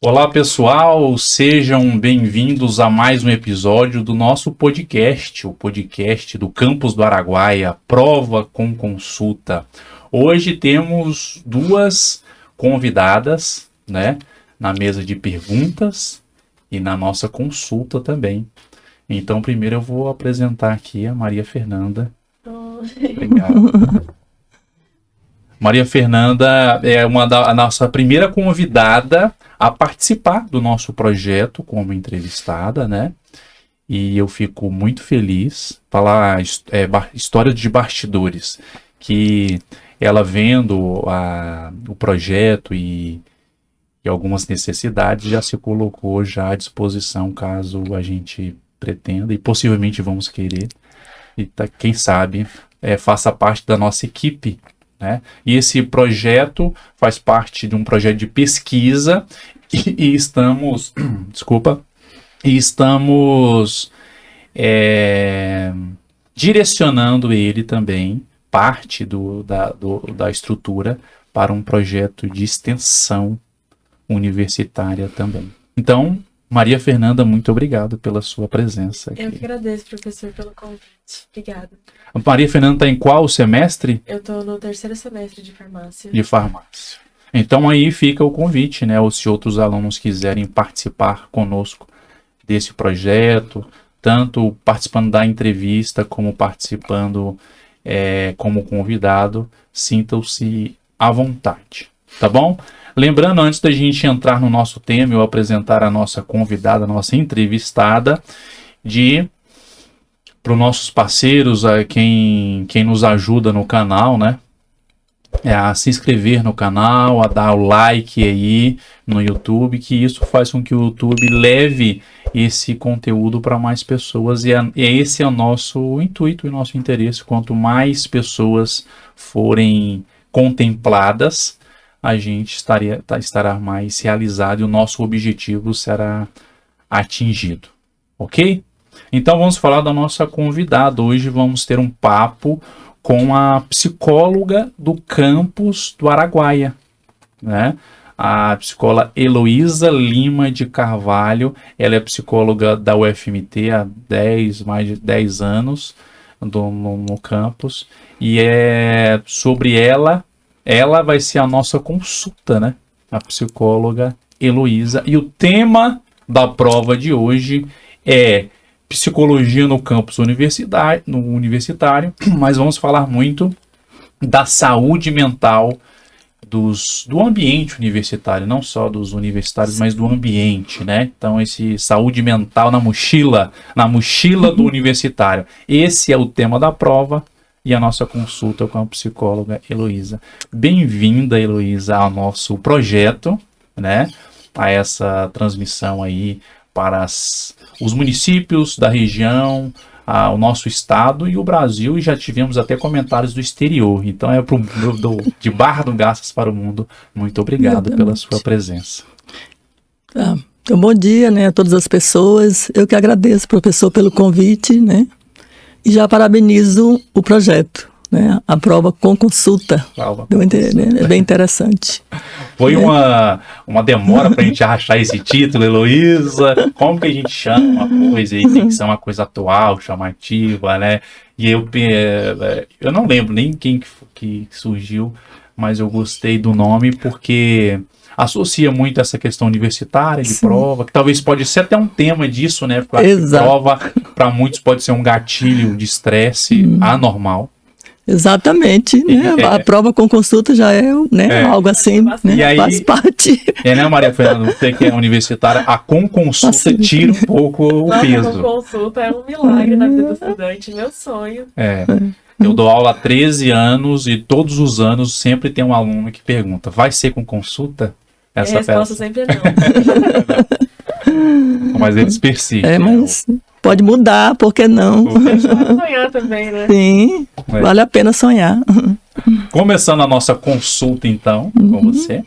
Olá pessoal, sejam bem-vindos a mais um episódio do nosso podcast, o podcast do Campus do Araguaia, Prova com Consulta. Hoje temos duas convidadas, né, na mesa de perguntas e na nossa consulta também. Então, primeiro eu vou apresentar aqui a Maria Fernanda. Obrigado. Maria Fernanda é a nossa primeira convidada a participar do nosso projeto como entrevistada, né? E eu fico muito feliz. Falar história de bastidores, que ela vendo o projeto e algumas necessidades já se colocou já à disposição caso a gente pretenda e possivelmente vamos querer. E quem sabe faça parte da nossa equipe. Né? E esse projeto faz parte de um projeto de pesquisa e estamos direcionando ele também, parte da estrutura, para um projeto de extensão universitária também. Então, Maria Fernanda, muito obrigado pela sua presença aqui. Eu que agradeço, professor, pelo convite. Obrigada. A Maria Fernanda está em qual semestre? Eu estou no 3º semestre de farmácia. De farmácia. Então aí fica o convite, né? Ou se outros alunos quiserem participar conosco desse projeto, tanto participando da entrevista como participando como convidado, sintam-se à vontade, tá bom? Lembrando, antes da gente entrar no nosso tema, eu apresentar a nossa convidada, a nossa entrevistada, para os nossos parceiros, quem nos ajuda no canal, né? A se inscrever no canal, a dar o like aí no YouTube, que isso faz com que o YouTube leve esse conteúdo para mais pessoas, e esse é o nosso intuito e nosso interesse. Quanto mais pessoas forem contempladas, a gente estará mais realizado e o nosso objetivo será atingido, ok? Então vamos falar da nossa convidada. Hoje vamos ter um papo com a psicóloga do campus do Araguaia, né? A psicóloga Heloísa Lima de Carvalho. Ela é psicóloga da UFMT há mais de 10 anos no campus, e sobre ela vai ser a nossa consulta, né? A psicóloga Heloísa. E o tema da prova de hoje é psicologia no campus universitário, mas vamos falar muito da saúde mental do ambiente universitário, não só dos universitários, mas do ambiente, né? Então, esse saúde mental na mochila do universitário. Esse é o tema da prova. E a nossa consulta com a psicóloga Heloísa. Bem-vinda, Heloísa, ao nosso projeto, né? A essa transmissão aí para os municípios da região, o nosso estado e o Brasil. E já tivemos até comentários do exterior. Então de Barra do Garças para o mundo. Muito obrigado pela sua presença. Tá. Então, bom dia, né, a todas as pessoas. Eu que agradeço, professor, pelo convite, né? E já parabenizo o projeto, né? A prova com consulta. É bem interessante. Foi uma demora para a gente achar esse título, Heloísa. Como que a gente chama uma coisa aí? Tem que ser uma coisa atual, chamativa, né? E eu não lembro nem quem que surgiu, mas eu gostei do nome porque associa muito essa questão universitária, de prova, que talvez pode ser até um tema disso, né? Porque a prova, para muitos, pode ser um gatilho de estresse anormal. Exatamente, né? A prova com consulta já algo assim, né? E aí, faz parte. Né, Maria Fernanda, você que é universitária, a com consulta tira um pouco o peso. A com consulta é um milagre na vida do estudante, meu sonho. Eu dou aula há 13 anos e todos os anos sempre tem um aluno que pergunta, vai ser com consulta? A resposta sempre é não. Mas eles persistem. Mas pode mudar, por que não? Pode sonhar também, né? Sim, vale a pena sonhar. Começando a nossa consulta, então, com você.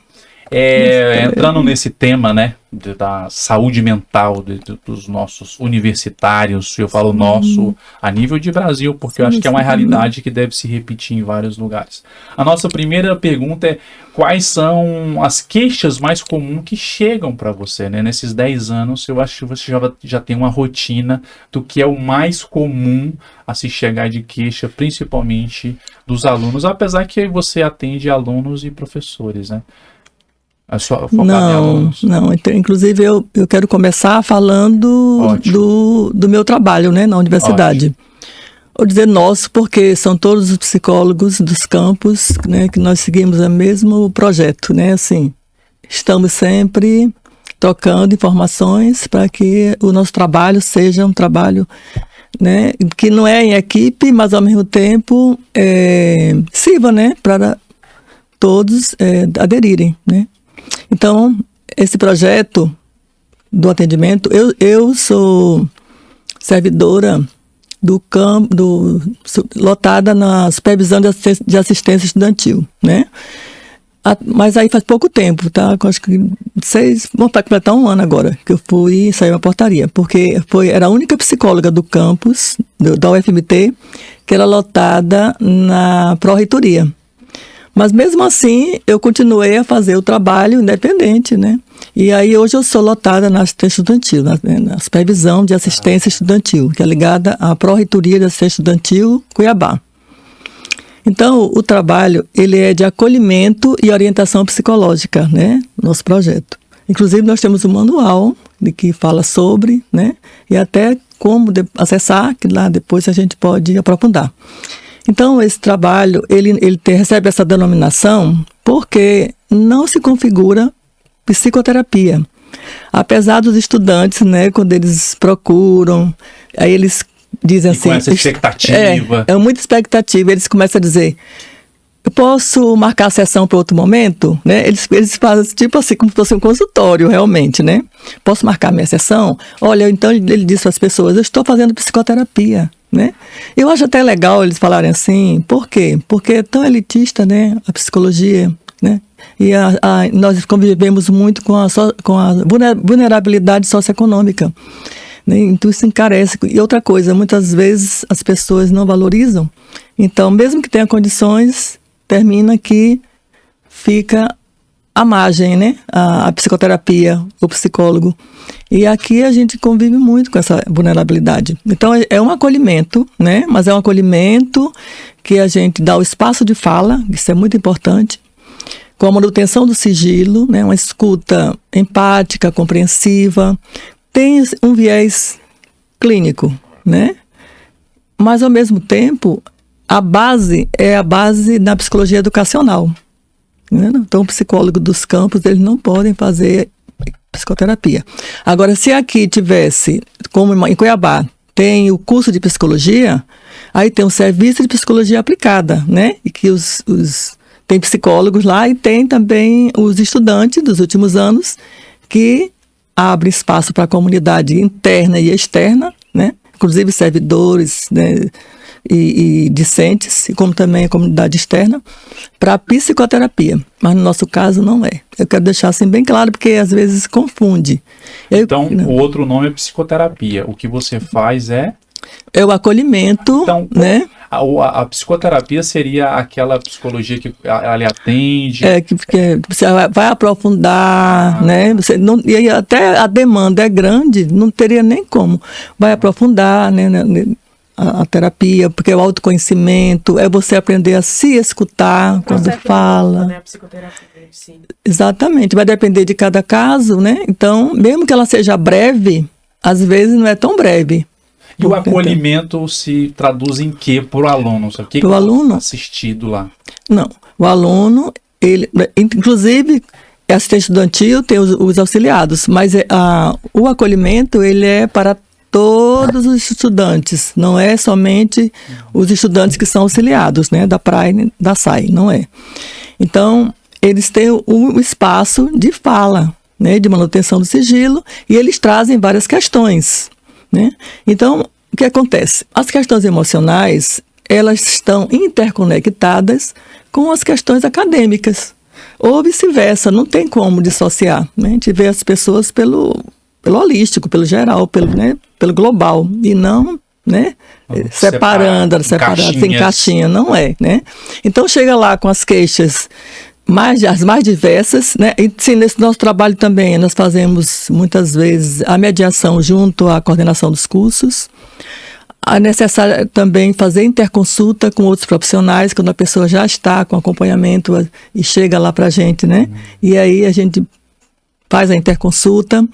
Entrando nesse tema, né, da saúde mental dos nossos universitários, eu falo nosso a nível de Brasil, porque eu acho que é uma realidade que deve se repetir em vários lugares. A nossa primeira pergunta é: quais são as queixas mais comuns que chegam para você, né? Nesses 10 anos, eu acho que você já tem uma rotina do que é o mais comum a se chegar de queixa, principalmente dos alunos, apesar que você atende alunos e professores, né? Não. Então, inclusive, eu quero começar falando do meu trabalho, né, na universidade. Ótimo. Vou dizer nosso, porque são todos os psicólogos dos campos, né, que nós seguimos o mesmo projeto, né, assim, estamos sempre trocando informações para que o nosso trabalho seja um trabalho, né, que não é em equipe, mas ao mesmo tempo sirva, né, para todos aderirem, né. Então, esse projeto do atendimento, eu sou servidora do campo, lotada na supervisão de assistência estudantil, né? Mas aí faz pouco tempo, tá? Acho que vamos completar um ano agora, que eu fui sair uma portaria, porque era a única psicóloga do campus, da UFMT, que era lotada na pró-reitoria. Mas mesmo assim, eu continuei a fazer o trabalho independente, né? E aí hoje eu sou lotada na assistência estudantil, na supervisão de assistência estudantil, que é ligada à Pró-Reitoria de Assistência Estudantil Cuiabá. Então, o trabalho, ele é de acolhimento e orientação psicológica, né? Nosso projeto. Inclusive, nós temos um manual que fala sobre, né? E até como acessar, que lá depois a gente pode aprofundar. Então, esse trabalho, ele recebe essa denominação porque não se configura psicoterapia. Apesar dos estudantes, né, quando eles procuram, aí eles dizem assim... Com essa expectativa. É muita expectativa. Eles começam a dizer, eu posso marcar a sessão para outro momento? Né? Eles fazem tipo assim, como se fosse um consultório, realmente, né? Posso marcar minha sessão? Olha, então ele disse para as pessoas, eu estou fazendo psicoterapia. Né? Eu acho até legal eles falarem assim, por quê? Porque é tão elitista, né, a psicologia, né? E nós convivemos muito com a vulnerabilidade socioeconômica, né? Então isso encarece. E outra coisa, muitas vezes as pessoas não valorizam, então mesmo que tenha condições, termina que fica à margem, né? A psicoterapia, o psicólogo. E aqui a gente convive muito com essa vulnerabilidade. Então é um acolhimento, né? Mas é um acolhimento que a gente dá o espaço de fala, isso é muito importante, com a manutenção do sigilo, né? Uma escuta empática, compreensiva, tem um viés clínico, né? Mas ao mesmo tempo, a base é a base da psicologia educacional. Então, o psicólogo dos campos, eles não podem fazer psicoterapia. Agora, se aqui tivesse, como em Cuiabá, tem o curso de psicologia, aí tem um serviço de psicologia aplicada, né? E que tem psicólogos lá e tem também os estudantes dos últimos anos que abrem espaço para a comunidade interna e externa, né? Inclusive servidores, né? E discentes, como também a comunidade externa, para psicoterapia. Mas no nosso caso não é. Eu quero deixar assim bem claro, porque às vezes confunde. Então, o outro nome é psicoterapia. O que você faz é o acolhimento, então, né? A psicoterapia seria aquela psicologia que ela atende... que você vai aprofundar, né? Você não, e até a demanda é grande, não teria nem como. Vai aprofundar, né? A terapia, porque é o autoconhecimento, é você aprender a se escutar quando fala. Né? A psicoterapia, sim. Exatamente, vai depender de cada caso, né? Então, mesmo que ela seja breve, às vezes não é tão breve. E o acolhimento se traduz em quê para o aluno? O que o aluno assistido lá? Não, o aluno, ele, inclusive, assistente estudantil tem os auxiliados, mas o acolhimento, ele é para todos os estudantes, não é somente os estudantes que são auxiliados, né, da PRAE, da SAI, não é. Então, eles têm um espaço de fala, né, de manutenção do sigilo, e eles trazem várias questões, né. Então, o que acontece? As questões emocionais, elas estão interconectadas com as questões acadêmicas. Ou vice-versa, não tem como dissociar, né? A gente vê as pessoas pelo holístico, pelo geral, pelo global, e não, né? Separando, sem caixinha, não é, né? Então chega lá com as queixas as mais diversas, né? E sim, nesse nosso trabalho também nós fazemos muitas vezes a mediação junto à coordenação dos cursos. É necessário também fazer interconsulta com outros profissionais, quando a pessoa já está com acompanhamento e chega lá para a gente, né? E aí a gente faz a interconsulta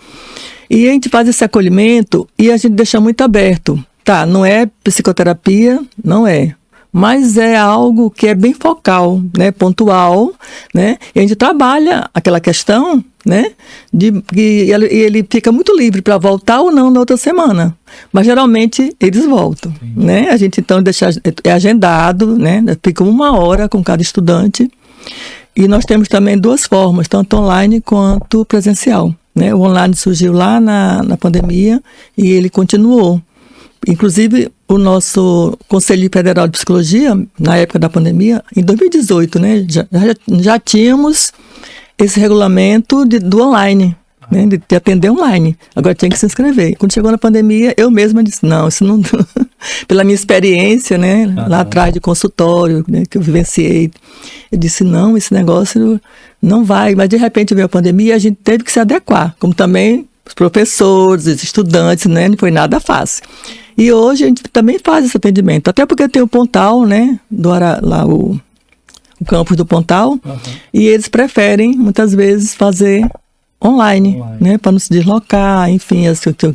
e a gente faz esse acolhimento e a gente deixa muito aberto. Tá, não é psicoterapia, não é. Mas é algo que é bem focal, né, pontual, né, e a gente trabalha aquela questão, né, e ele fica muito livre para voltar ou não na outra semana, mas geralmente eles voltam, né, a gente então é agendado, né, fica 1 hora com cada estudante, e nós temos também 2 formas, tanto online quanto presencial, né, o online surgiu lá na pandemia e ele continuou. Inclusive, o nosso Conselho Federal de Psicologia, na época da pandemia, em 2018, né, já tínhamos esse regulamento do online, né, de atender online. Agora tinha que se inscrever. Quando chegou na pandemia, eu mesma disse, não, isso não... Pela minha experiência, né, lá atrás de consultório, né, que eu vivenciei, eu disse, não, esse negócio não vai. Mas, de repente, veio a pandemia e a gente teve que se adequar, como também os professores, os estudantes, né, não foi nada fácil. E hoje a gente também faz esse atendimento, até porque tem o Pontal, né, lá o campus do Pontal, e eles preferem, muitas vezes, fazer online. Né, para não se deslocar, enfim,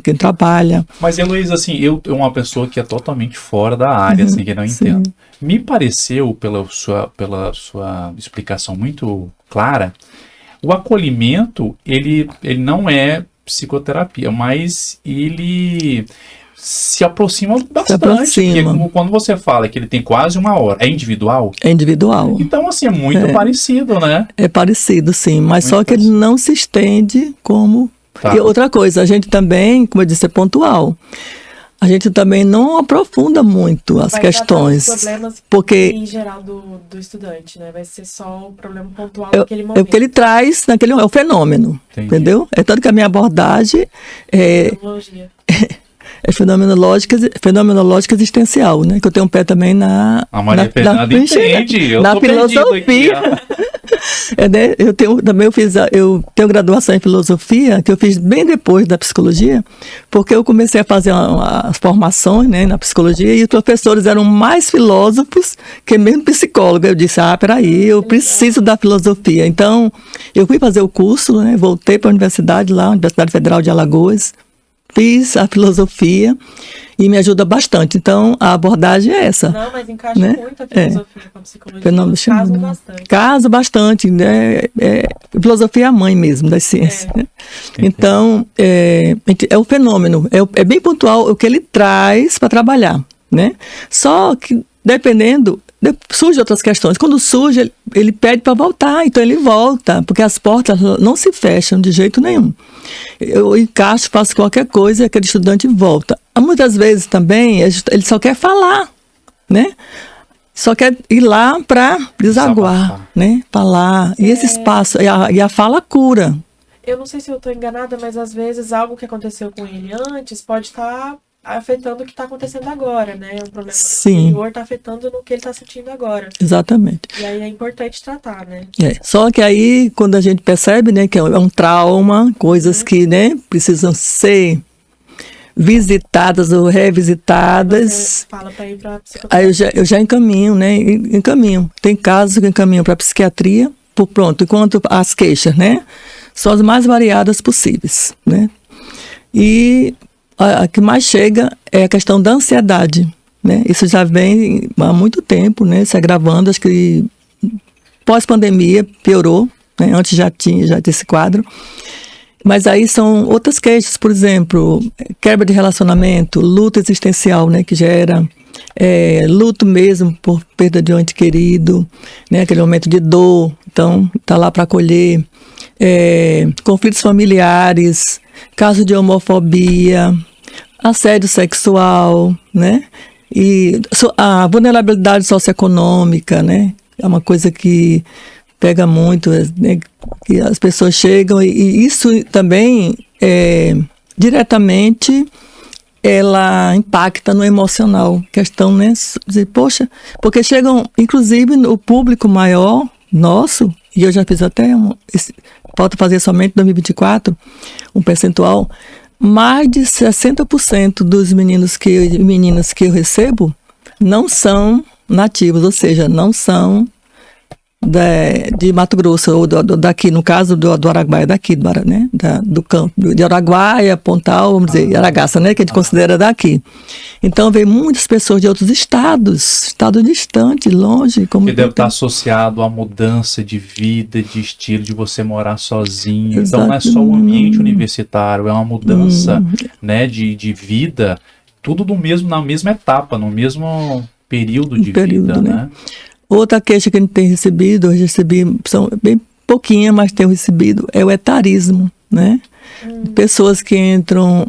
quem trabalha. Mas, Heloísa, assim, eu uma pessoa que é totalmente fora da área, assim, que não entendo. Me pareceu, pela sua explicação muito clara, o acolhimento, ele não é psicoterapia, mas ele se aproxima bastante. Porque quando você fala que ele tem quase 1 hora, é individual? É individual. Então, assim, é muito parecido, né? É parecido, sim, mas muito só que ele não se estende como... Tá. E outra coisa, a gente também, como eu disse, é pontual. A gente também não aprofunda muito as questões. Os problemas porque em geral do estudante, né? Vai ser só o problema pontual naquele momento. É o que ele traz, é o fenômeno. Entendi. Entendeu? É tanto que a minha abordagem é fenomenológica existencial, né? Que eu tenho um pé também na filosofia. Né? Eu tenho graduação em filosofia, que eu fiz bem depois da psicologia, porque eu comecei a fazer as formações, né, na psicologia, e os professores eram mais filósofos que mesmo psicólogos. Eu disse, peraí, eu preciso da filosofia. Então, eu fui fazer o curso, né, voltei para a universidade lá, Universidade Federal de Alagoas, fiz a filosofia e me ajuda bastante. Então, a abordagem é essa. Não, mas encaixa muito a filosofia com a psicologia. Caso bastante. Né? Filosofia é a mãe mesmo das ciências. Né? Então, é o fenômeno. É bem pontual o que ele traz para trabalhar. Né? Só que, dependendo... Surgem outras questões. Quando surge, ele pede para voltar, então ele volta, porque as portas não se fecham de jeito nenhum. Eu encaixo, faço qualquer coisa e aquele estudante volta. Muitas vezes também ele só quer falar, né? Só quer ir lá para desaguar, né? Falar. E esse espaço, e a fala cura. Eu não sei se eu estou enganada, mas às vezes algo que aconteceu com ele antes pode estar afetando o que está acontecendo agora, né? Um problema anterior está afetando no que ele está sentindo agora. Exatamente. E aí é importante tratar, né? Só que aí, quando a gente percebe, né, que é um trauma, coisas que, né, precisam ser visitadas ou revisitadas. Você fala para ir para psicoterapia. Aí eu já encaminho, né? Encaminho. Tem casos que eu encaminho para psiquiatria, pronto, enquanto as queixas, né, são as mais variadas possíveis, né? E a que mais chega é a questão da ansiedade, né? Isso já vem há muito tempo, né, se agravando. Acho que pós-pandemia piorou, né? Antes já tinha esse quadro. Mas aí são outras queixas, por exemplo, quebra de relacionamento, luto existencial, né, que gera luto mesmo por perda de um ente querido, né, aquele momento de dor, então está lá para acolher, conflitos familiares, caso de homofobia, assédio sexual, né, e a vulnerabilidade socioeconômica, né, é uma coisa que pega muito, né, que as pessoas chegam e isso também diretamente ela impacta no emocional, questão, né, dizer, poxa, porque chegam, inclusive o público maior nosso, e eu já fiz até falta fazer somente em 2024 um percentual, mais de 60% dos meninos e meninas que eu recebo não são nativos, ou seja, não são de Mato Grosso, ou daqui, no caso do Araguaia, daqui, né, do campo, de Araguaia, Pontal, vamos dizer, Aragaça, né, que a gente considera daqui. Então, vem muitas pessoas de outros estados distantes, longe. Que deve estar associado à mudança de vida, de estilo, de você morar sozinho. Exato. Então, não é só o ambiente universitário, é uma mudança, né, de vida, tudo na mesma etapa, no mesmo período de vida, né? Outra queixa que a gente tem recebido, eu recebi, são bem pouquinha, mas tenho recebido, é o etarismo, né? Pessoas que entram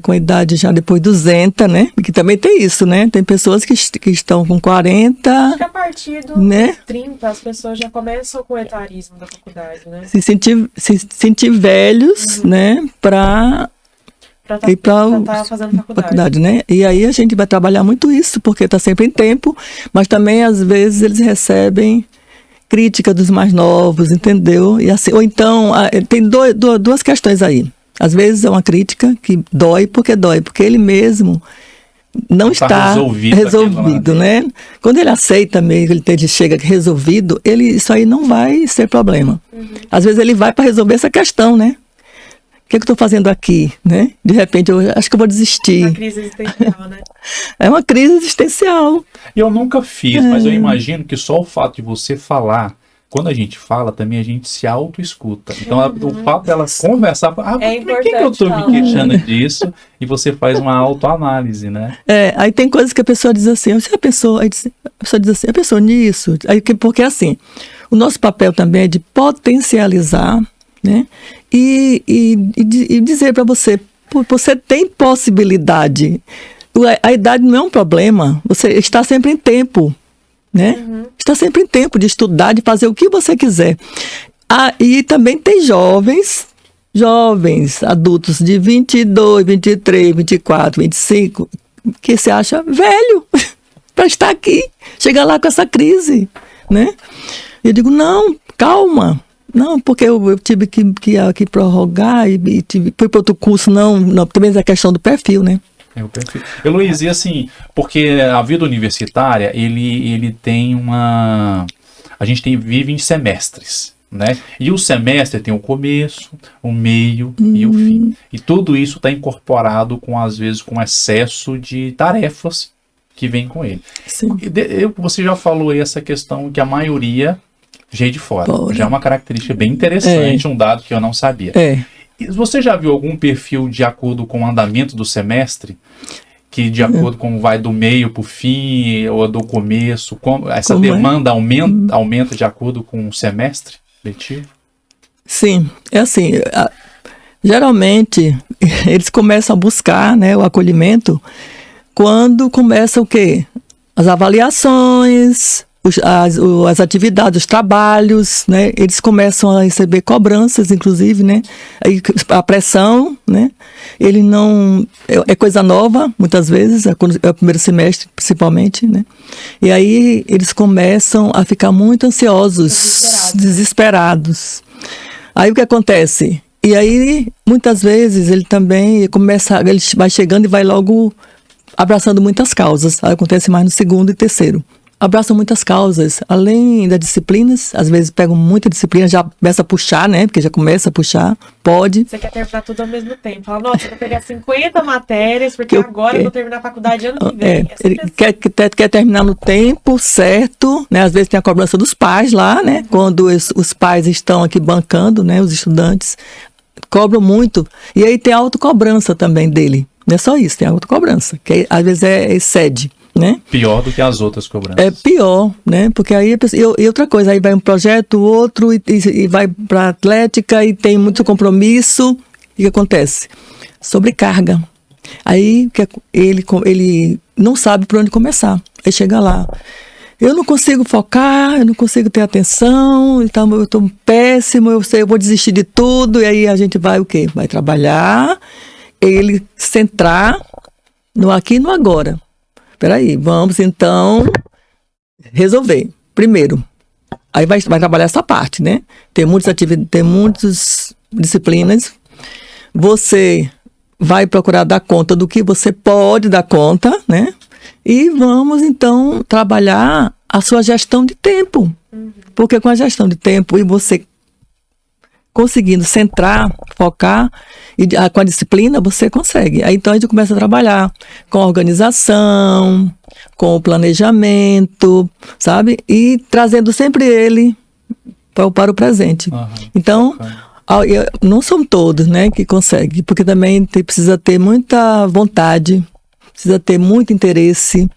com a idade já depois 200, né? Que também tem isso, né? Tem pessoas que estão com 40... Acho que a partir dos 30 as pessoas já começam com o etarismo da faculdade, né? Se sentir velhos, né? Para estar fazendo faculdade, né? E aí a gente vai trabalhar muito isso, porque está sempre em tempo, mas também às vezes eles recebem crítica dos mais novos, entendeu? E assim, ou então, tem duas questões aí. Às vezes é uma crítica que dói, porque ele mesmo não está resolvido, né? Quando ele aceita mesmo, ele chega resolvido, isso aí não vai ser problema. Às vezes ele vai para resolver essa questão, né? O que eu estou fazendo aqui, né? De repente, eu acho que eu vou desistir. É uma crise existencial, né? É uma crise existencial. Eu nunca fiz, mas eu imagino que só o fato de você falar, quando a gente fala, também a gente se auto-escuta. Então, o fato dela conversar, por que eu estou me queixando disso? E você faz uma autoanálise, né? Aí tem coisas que a pessoa diz assim, a pessoa diz assim, a pessoa nisso, porque assim, o nosso papel também é de potencializar, né? E dizer para você tem possibilidade. A idade não é um problema. Você está sempre em tempo, né? Está sempre em tempo de estudar, de fazer o que você quiser. E também tem jovens, adultos de 22, 23, 24, 25, que se acha velho para estar aqui. Chega lá com essa crise, né? Eu digo, não, calma. Não, porque eu tive que prorrogar e fui para outro curso, não, também é a questão do perfil, né? O perfil. Luiz, e assim, porque a vida universitária, ele tem a gente vive em semestres, né? E o semestre tem o começo, o meio e o fim. E tudo isso está incorporado às vezes, com excesso de tarefas que vem com ele. Sim. Você já falou aí essa questão que a maioria já é de fora. Já é uma característica bem interessante, um dado que eu não sabia. Você já viu algum perfil de acordo com o andamento do semestre? Que de acordo com vai do meio para o fim, ou do começo, essa demanda aumenta de acordo com o semestre letivo? Sim, é assim, geralmente eles começam a buscar, né, o acolhimento quando começa o quê? As avaliações, as atividades, os trabalhos, né? Eles começam a receber cobranças, inclusive, né? A pressão, né? Ele não... É coisa nova, muitas vezes, é o primeiro semestre, principalmente, né? E aí eles começam a ficar muito ansiosos, desesperados. Aí o que acontece? E aí, muitas vezes, ele vai chegando e vai logo abraçando muitas causas. Aí acontece mais no segundo e terceiro. Abraçam muitas causas, além das disciplinas, às vezes pegam muita disciplina, já começa a puxar, né? Porque já começa a puxar, pode. Você quer terminar tudo ao mesmo tempo. Fala, nossa, eu vou pegar 50 matérias, porque agora eu vou terminar a faculdade ano que vem. Ele quer terminar no tempo certo, né? Às vezes tem a cobrança dos pais lá, né? Quando os pais estão aqui bancando, né? Os estudantes cobram muito. E aí tem a autocobrança também dele. Não é só isso, tem a autocobrança, que às vezes excede. Né? Pior do que as outras cobranças. É pior, né? Porque aí e outra coisa, aí vai um projeto, outro, e vai para atlética e tem muito compromisso. O que acontece? Sobrecarga. Aí ele não sabe por onde começar. Aí chega lá. eu não consigo focar, eu não consigo ter atenção, então eu estou péssimo, eu vou desistir de tudo, e aí a gente vai o quê? Vai trabalhar, ele centrar no aqui e no agora. Peraí, vamos então resolver. Primeiro, aí vai trabalhar essa parte, né? Tem muitas disciplinas, você vai procurar dar conta do que você pode dar conta, né? E vamos, então, trabalhar a sua gestão de tempo. Porque com a gestão de tempo e você conseguindo centrar, focar, e com a disciplina, você consegue. Aí, então, a gente começa a trabalhar com a organização, com o planejamento, sabe? E trazendo sempre ele para o presente. Então, não são todos, né, que conseguem, porque também precisa ter muita vontade, precisa ter muito interesse.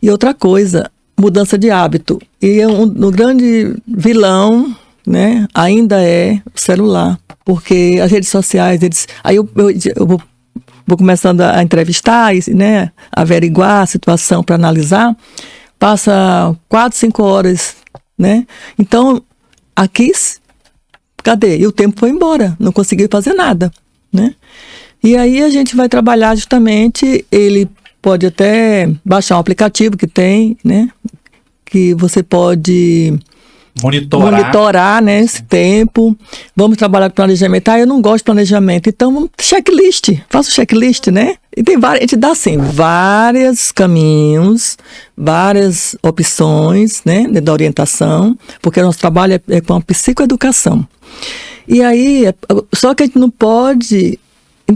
E outra coisa, mudança de hábito. E um grande vilão, né, ainda é o celular. Porque as redes sociais, aí eu vou começando a entrevistar, né, averiguar a situação para analisar, passa 4, 5 horas, né? Então, aqui, cadê? E o tempo foi embora, não consegui fazer nada, né? E aí a gente vai trabalhar justamente, ele pode até baixar um aplicativo que tem, né? Que você pode monitorar, né, esse tempo. Vamos trabalhar com planejamento. Eu não gosto de planejamento, então vamos checklist. Faça o checklist, né? E tem várias, a gente dá assim, vários caminhos, várias opções, né, da orientação, porque o nosso trabalho é com a psicoeducação. E aí, só que a gente não pode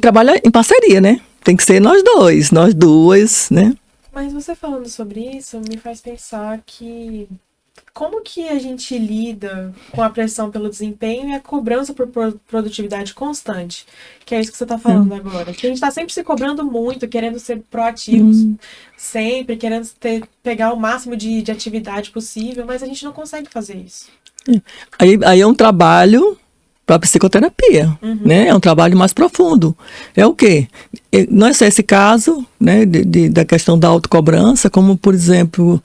trabalhar em parceria, né? Tem que ser nós duas, né? Mas você falando sobre isso me faz pensar que como que a gente lida com a pressão pelo desempenho e a cobrança por produtividade constante? Que é isso que você está falando agora. Que a gente está sempre se cobrando muito, querendo ser proativos, sempre, querendo pegar o máximo de atividade possível, mas a gente não consegue fazer isso. Aí é um trabalho para psicoterapia, né? É um trabalho mais profundo. É o quê? Não é só esse caso, né, da questão da autocobrança, como, por exemplo,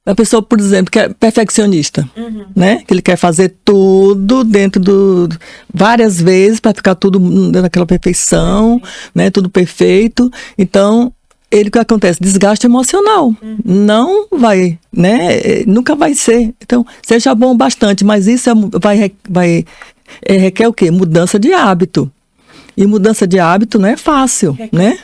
a pessoa, por exemplo, que é perfeccionista, né? Que ele quer fazer tudo várias vezes para ficar tudo naquela perfeição, né? Tudo perfeito. Então, o que acontece? Desgaste emocional. Não vai, né? Nunca vai ser. Então, seja bom bastante, mas isso requer o quê? Mudança de hábito. E mudança de hábito não é fácil, né?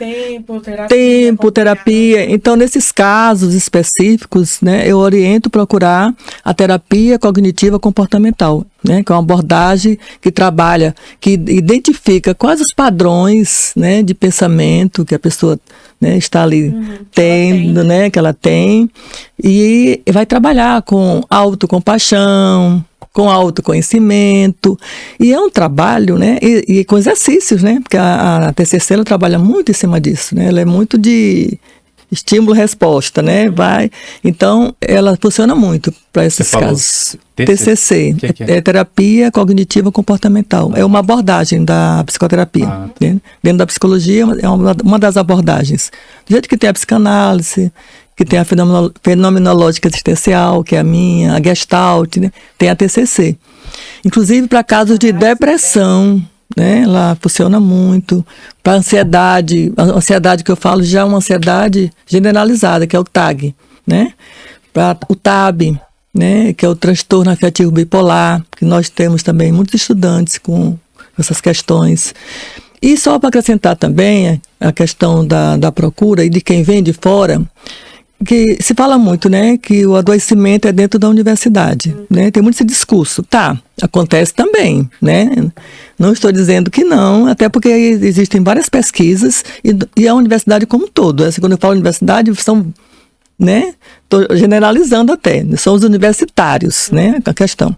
Tempo, terapia. Então, nesses casos específicos, né, eu oriento procurar a terapia cognitiva comportamental, né, que é uma abordagem que trabalha, que identifica quais os padrões, né, de pensamento que a pessoa, né, está ali tendo, né, que ela tem, e vai trabalhar com autocompaixão, com autoconhecimento, e é um trabalho, né, e com exercícios, né, porque a TCC ela trabalha muito em cima disso, né, ela é muito de estímulo-resposta, né, então ela funciona muito para esses casos. TCC, é terapia cognitiva comportamental, é uma abordagem da psicoterapia, né? Dentro da psicologia é uma das abordagens, do jeito que tem a psicanálise, que tem a fenomenológica existencial, que é a minha, a Gestalt, né? Tem a TCC. Inclusive para casos de depressão, né? Ela funciona muito. Para ansiedade, a ansiedade que eu falo já é uma ansiedade generalizada, que é o TAG, né? Para o TAB, né? Que é o transtorno afetivo bipolar, que nós temos também muitos estudantes com essas questões. E só para acrescentar também a questão da procura e de quem vem de fora, que se fala muito, né, que o adoecimento é dentro da universidade, né, tem muito esse discurso, acontece também, né, não estou dizendo que não, até porque existem várias pesquisas e a universidade como um todo, quando eu falo universidade, são, né, estou generalizando até, são os universitários, né, a questão.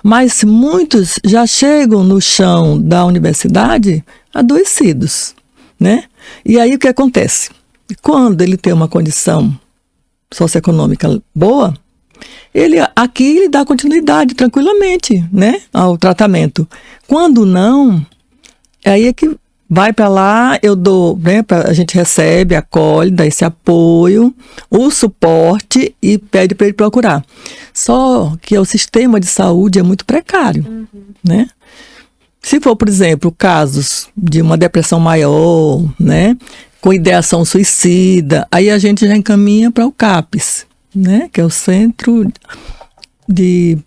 Mas muitos já chegam no chão da universidade adoecidos, né, e aí o que acontece? Quando ele tem uma condição socioeconômica boa, aqui ele dá continuidade tranquilamente, né, ao tratamento. Quando não, aí é que vai para lá, eu dou, né, a gente recebe, acolhe, dá esse apoio, o suporte e pede para ele procurar. Só que o sistema de saúde é muito precário, né? Se for, por exemplo, casos de uma depressão maior, né, com ideação suicida, aí a gente já encaminha para o CAPS, né, que é o Centro de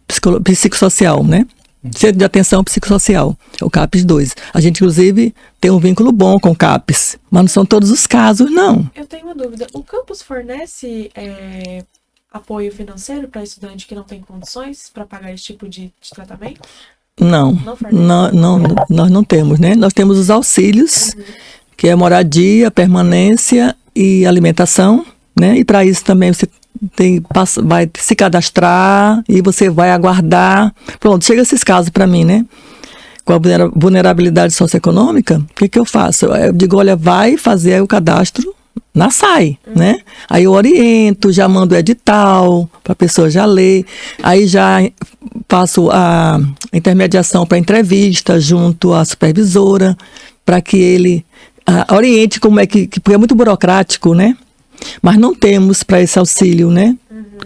Psicossocial, né? Centro de Atenção Psicossocial, é o CAPS 2. A gente, inclusive, tem um vínculo bom com o CAPS, mas não são todos os casos, não. Eu tenho uma dúvida. O campus fornece apoio financeiro para estudante que não tem condições para pagar esse tipo de tratamento? Não, nós não temos, né? Nós temos os auxílios, que é moradia, permanência e alimentação, né? E para isso também você vai se cadastrar e você vai aguardar. Pronto, chega esses casos para mim, né? Com a vulnerabilidade socioeconômica, o que eu faço? Eu digo, olha, vai fazer o cadastro na SAI, né? Aí eu oriento, já mando o edital para a pessoa já ler, aí já faço a intermediação para entrevista junto à supervisora, para que ele oriente como é que, porque é muito burocrático, né? Mas não temos para esse auxílio, né?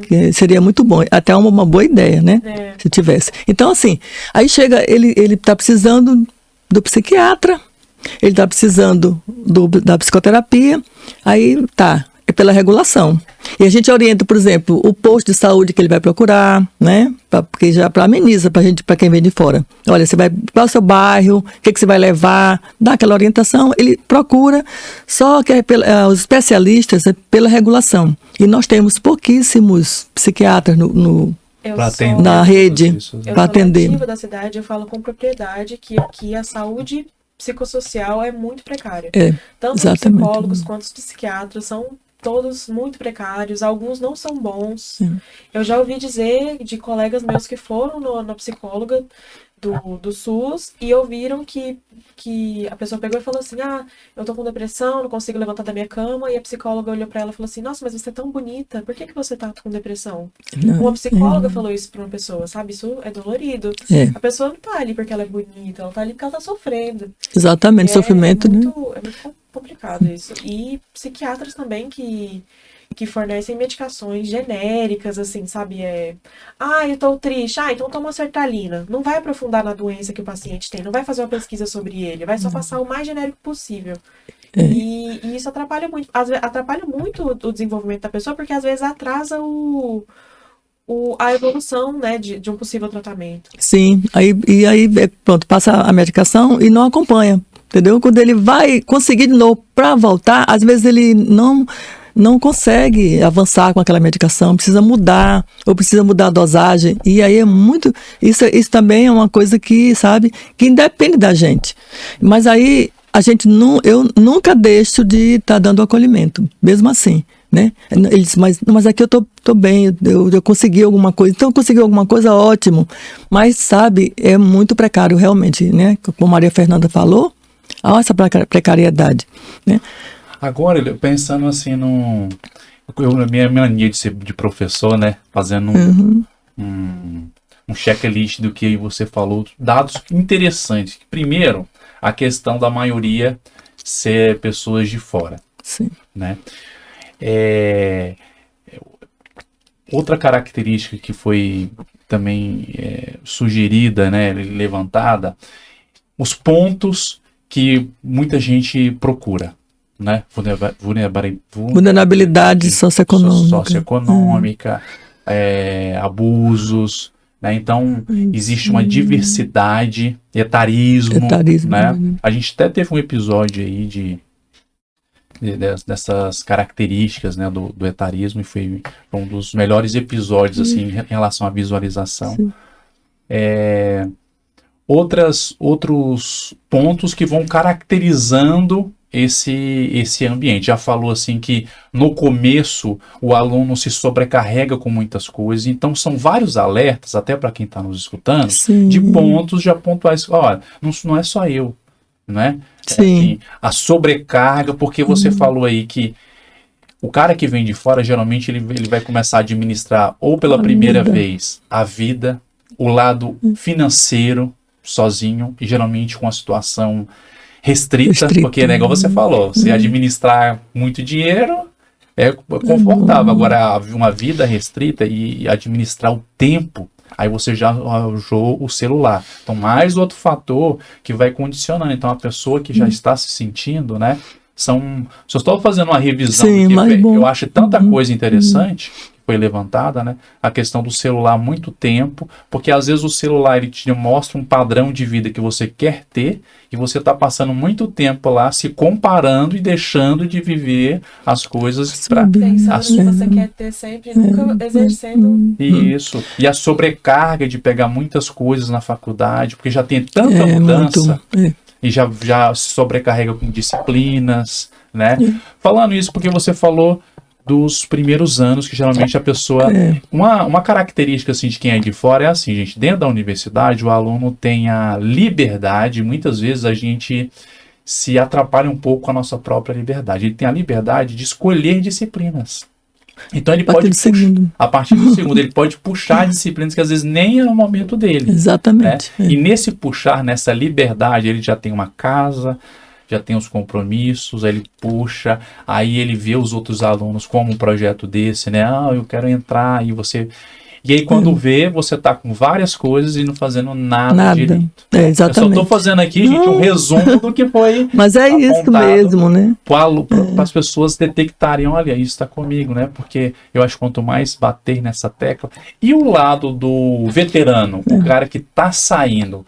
Que seria muito bom, até uma boa ideia, né? Se tivesse. Então, assim, aí chega, ele está precisando do psiquiatra, ele está precisando da psicoterapia, aí tá, é pela regulação. E a gente orienta, por exemplo, o posto de saúde que ele vai procurar, né? Porque já ameniza para quem vem de fora. Olha, você vai para o seu bairro, o que você vai levar, dá aquela orientação, ele procura, só que os especialistas é pela regulação. E nós temos pouquíssimos psiquiatras na rede para atender. Eu sou da cidade, eu falo com propriedade que aqui a saúde psicossocial é muito precária. Tanto os psicólogos quanto os psiquiatras são todos muito precários, alguns não são bons. Eu já ouvi dizer de colegas meus que foram na psicóloga do SUS e ouviram que a pessoa pegou e falou assim, eu tô com depressão, não consigo levantar da minha cama, e a psicóloga olhou pra ela e falou assim, nossa, mas você é tão bonita, por que você tá com depressão? Uma psicóloga falou isso pra uma pessoa, sabe? Isso é dolorido. A pessoa não tá ali porque ela é bonita, ela tá ali porque ela tá sofrendo. Exatamente, sofrimento, né? É muito complicado isso. E psiquiatras também que fornecem medicações genéricas, assim, sabe? Eu tô triste, então toma uma sertralina. Não vai aprofundar na doença que o paciente tem, não vai fazer uma pesquisa sobre ele, vai só passar o mais genérico possível. E isso atrapalha muito o desenvolvimento da pessoa, porque às vezes atrasa a evolução, né, de um possível tratamento. Sim, aí pronto, passa a medicação e não acompanha, entendeu? Quando ele vai conseguir de novo para voltar, às vezes ele não consegue avançar com aquela medicação, precisa mudar, ou precisa mudar a dosagem, e aí é muito, isso também é uma coisa que, sabe, que independe da gente, mas aí eu nunca deixo de estar dando acolhimento, mesmo assim, né, ele diz, mas aqui eu tô bem, eu consegui alguma coisa, então eu consegui alguma coisa, ótimo, mas sabe, é muito precário realmente, né, como Maria Fernanda falou, essa precariedade, né. Agora, pensando assim minha mania de ser de professor, né? Fazendo um checklist do que você falou, dados interessantes. Primeiro, a questão da maioria ser pessoas de fora. Sim. Né? Outra característica que foi também sugerida, né, levantada, os pontos que muita gente procura. Né? Vulnerabilidade socioeconômica, abusos, né? Então existe uma diversidade, etarismo, né? A gente até teve um episódio aí dessas características, né, do etarismo, e foi um dos melhores episódios assim, em relação à visualização. Outros pontos que vão caracterizando esse ambiente. Já falou assim que no começo o aluno se sobrecarrega com muitas coisas, então são vários alertas, até para quem está nos escutando, de pontos já pontuais. Olha, não é só eu, né? Assim, a sobrecarga, porque você falou aí que o cara que vem de fora, geralmente ele vai começar a administrar ou pela primeira vez a vida, o lado financeiro sozinho, e geralmente com a situação restrita, porque, né, igual você falou, se administrar muito dinheiro é confortável. Agora, uma vida restrita e administrar o tempo, aí você já usou o celular. Então, mais outro fator que vai condicionando. Então, a pessoa que já está se sentindo, né, só estou fazendo uma revisão, eu acho tanta coisa interessante que foi levantada, né? A questão do celular há muito tempo, porque às vezes o celular ele te mostra um padrão de vida que você quer ter e você está passando muito tempo lá se comparando e deixando de viver as coisas para pensando que você quer ter sempre, nunca exercendo. Isso. E a sobrecarga de pegar muitas coisas na faculdade, porque já tem tanta mudança. E já se sobrecarrega com disciplinas, né? Falando isso porque você falou dos primeiros anos, que geralmente a pessoa... Uma característica assim, de quem é de fora é assim, gente, dentro da universidade o aluno tem a liberdade, muitas vezes a gente se atrapalha um pouco com a nossa própria liberdade. Ele tem a liberdade de escolher disciplinas. Então ele pode, a partir do segundo, ele pode puxar disciplinas que às vezes nem é o momento dele. Exatamente. Né? E nesse puxar, nessa liberdade, ele já tem uma casa, já tem os compromissos, aí ele puxa, aí ele vê os outros alunos como um projeto desse, né? Ah, eu quero entrar, e você... E aí quando vê, você tá com várias coisas e não fazendo nada direito. Exatamente. Eu só tô fazendo aqui, gente, um resumo do que foi. Mas é isso mesmo, né? Para as pessoas detectarem, olha, isso está comigo, né? Porque eu acho que quanto mais bater nessa tecla. E o lado do veterano, o cara que tá saindo,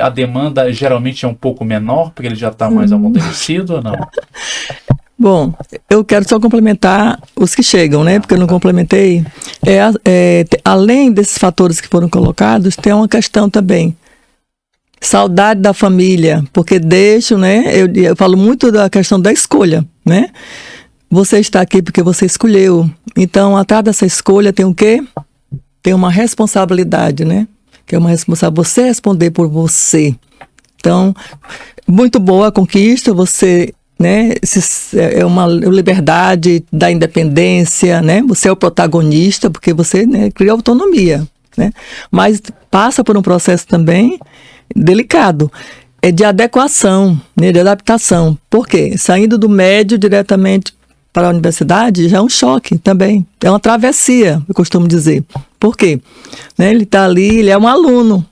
a demanda geralmente é um pouco menor, porque ele já tá mais amadurecido ou não? Bom, eu quero só complementar os que chegam, né? Porque eu não complementei. Além desses fatores que foram colocados, tem uma questão também. Saudade da família, porque deixo, né? Eu falo muito da questão da escolha, né? Você está aqui porque você escolheu. Então, atrás dessa escolha tem o quê? Tem uma responsabilidade, né? Que é uma responsabilidade, você responder por você. Então, muito boa a conquista, você... né? É uma liberdade da independência, né? Você é o protagonista porque você, né, cria autonomia, né? Mas passa por um processo também delicado, de adequação, né, de adaptação. Por quê? Saindo do médio diretamente para a universidade já é um choque também, é uma travessia, eu costumo dizer. Por quê? Né? Ele está ali, ele é um aluno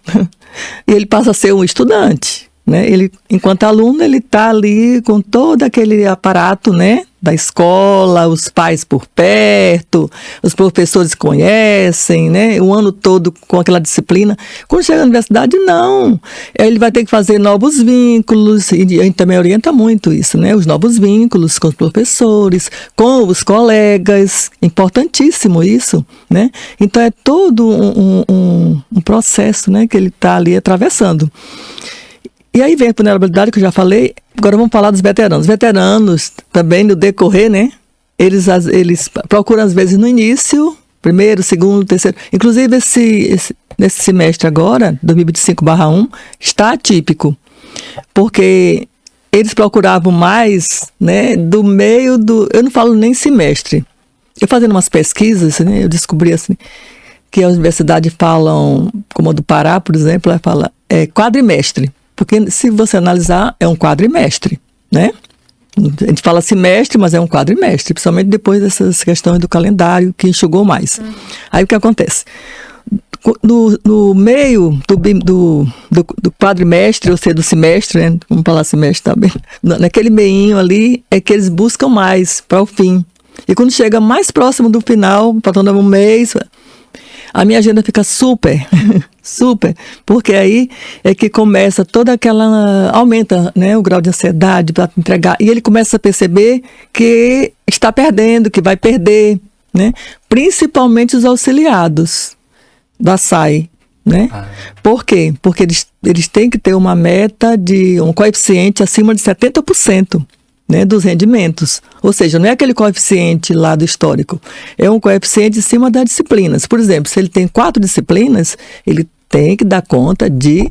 e ele passa a ser um estudante. Né? Ele, enquanto aluno, ele está ali com todo aquele aparato, né, da escola, os pais por perto, os professores conhecem, né, o ano todo com aquela disciplina. Quando chega na universidade, não. Ele vai ter que fazer novos vínculos, e a gente também orienta muito isso, né, os novos vínculos com os professores, com os colegas, importantíssimo isso, né. Então é todo um processo, né, que ele está ali atravessando. E aí vem a vulnerabilidade que eu já falei. Agora vamos falar dos veteranos. Veteranos também no decorrer, né? Eles procuram às vezes no início, primeiro, segundo, terceiro. Inclusive nesse semestre agora, 2025/1, está atípico. Porque eles procuravam mais, né, do meio do... Eu não falo nem semestre. Eu fazendo umas pesquisas, né, eu descobri assim, que as universidades falam, como a do Pará, por exemplo, ela fala quadrimestre. Porque se você analisar, é um quadrimestre, né? A gente fala semestre, mas é um quadrimestre, principalmente depois dessas questões do calendário que enxugou mais. Aí o que acontece? No meio do quadrimestre, ou seja, do semestre, né? Vamos falar semestre também. Naquele meinho ali é que eles buscam mais para o fim. E quando chega mais próximo do final, faltando um mês, a minha agenda fica super, porque aí é que começa toda aquela... aumenta, né, o grau de ansiedade para entregar, e ele começa a perceber que está perdendo, que vai perder, né, principalmente os auxiliados da SAI, né? Por quê? Porque eles têm que ter uma meta de um coeficiente acima de 70%. Né, dos rendimentos. Ou seja, não é aquele coeficiente lá do histórico, é um coeficiente em cima das disciplinas. Por exemplo, se ele tem 4 disciplinas, ele tem que dar conta de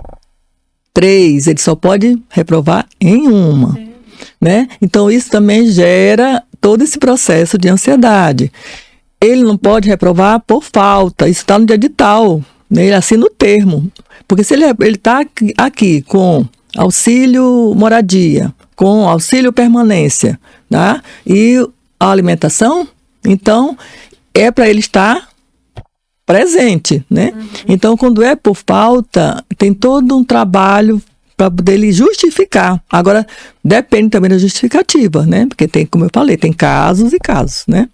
3, ele só pode reprovar em uma. Né? Então, isso também gera todo esse processo de ansiedade. Ele não pode reprovar por falta, isso está no edital, né? Ele assina o termo. Porque se ele está aqui com auxílio moradia, com auxílio permanência, tá? E a alimentação, então, é para ele estar presente, né? Então, quando é por falta, tem todo um trabalho para poder ele justificar. Agora, depende também da justificativa, né? Porque tem, como eu falei, tem casos e casos, né?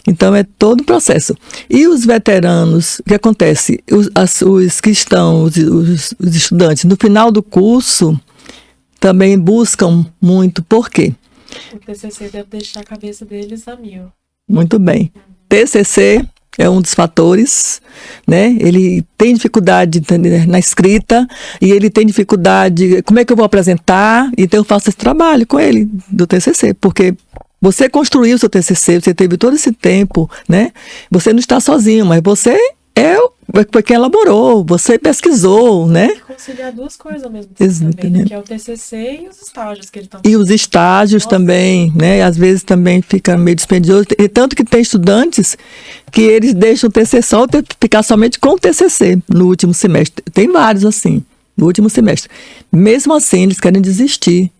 Então, é todo o processo. E os veteranos, o que acontece? Os que estão, os estudantes, no final do curso, também buscam muito. Por quê? O TCC deve deixar a cabeça deles a mil. Muito bem. TCC é um dos fatores, né? Ele tem dificuldade na escrita e ele tem dificuldade, como é que eu vou apresentar? Então eu faço esse trabalho com ele, do TCC, porque você construiu o seu TCC, você teve todo esse tempo, né? Você não está sozinho, mas você foi quem elaborou, você pesquisou, né? Tem que conciliar duas coisas ao mesmo tempo também, né? Que é o TCC e os estágios que ele está E os estágios também, né? Às vezes também fica meio dispendioso. E tanto que tem estudantes que eles deixam o TCC só ficar somente com o TCC no último semestre. Tem vários assim, no último semestre. Mesmo assim, eles querem desistir.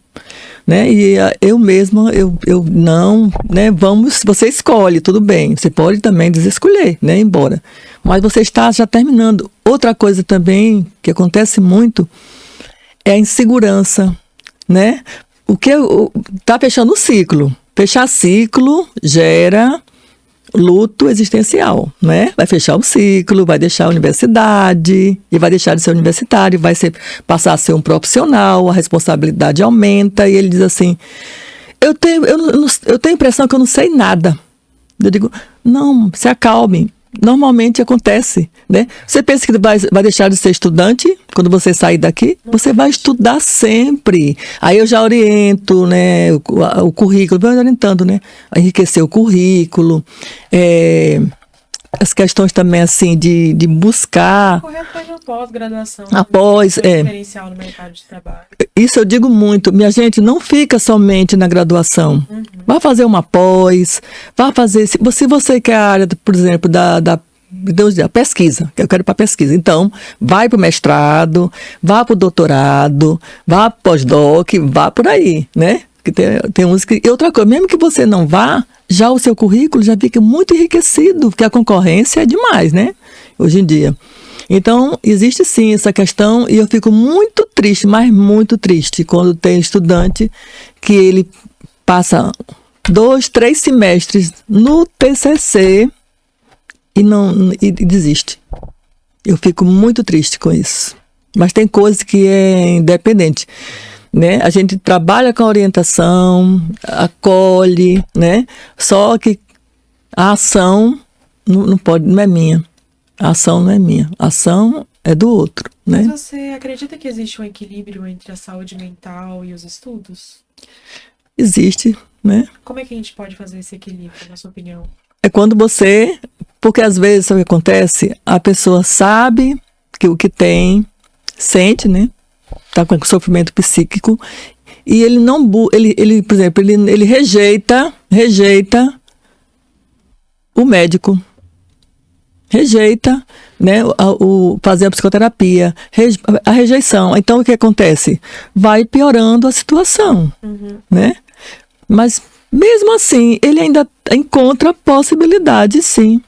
Né? E eu mesma, eu não, né? Você escolhe, tudo bem. Você pode também desescolher, né? Embora. Mas você está já terminando. Outra coisa também que acontece muito é a insegurança, né? O que está fechando o ciclo. Fechar ciclo gera luto existencial, né? Vai fechar o ciclo, vai deixar a universidade, e vai deixar de ser universitário, passar a ser um profissional, a responsabilidade aumenta, e ele diz assim, eu tenho a impressão que eu não sei nada. Eu digo, não, se acalme. Normalmente acontece, né? Você pensa que vai deixar de ser estudante quando você sair daqui? Você vai estudar sempre. Aí eu já oriento, né? O currículo, vou orientando, né? Enriquecer o currículo. As questões também, assim, de buscar... Correr atrás de uma pós-graduação. Diferencial no mercado de trabalho. Isso eu digo muito. Minha gente, não fica somente na graduação. Vá fazer uma pós, vá fazer... Se você quer a área, por exemplo, da pesquisa, que eu quero ir para pesquisa. Então, vai para o mestrado, vá para o doutorado, vá para o pós-doc, vá por aí, né? Que tem uns que... E outra coisa, mesmo que você não vá, já o seu currículo já fica muito enriquecido, porque a concorrência é demais, né? Hoje em dia. Então, existe sim essa questão, e eu fico muito triste, mas muito triste, quando tem estudante que ele passa 2, 3 semestres no TCC e desiste. Eu fico muito triste com isso. Mas tem coisas que é independente, né? A gente trabalha com a orientação, acolhe, né? Só que a ação não é minha. A ação não é minha. A ação é do outro, né? Mas você acredita que existe um equilíbrio entre a saúde mental e os estudos? Existe, né? Como é que a gente pode fazer esse equilíbrio, na sua opinião? É quando porque às vezes o que acontece, a pessoa sabe que o que tem, sente, né? Tá com sofrimento psíquico, e ele não, ele, por exemplo, ele rejeita o médico, rejeita, né, fazer a psicoterapia, a rejeição. Então o que acontece? Vai piorando a situação, né? Mas mesmo assim, ele ainda encontra possibilidade, sim,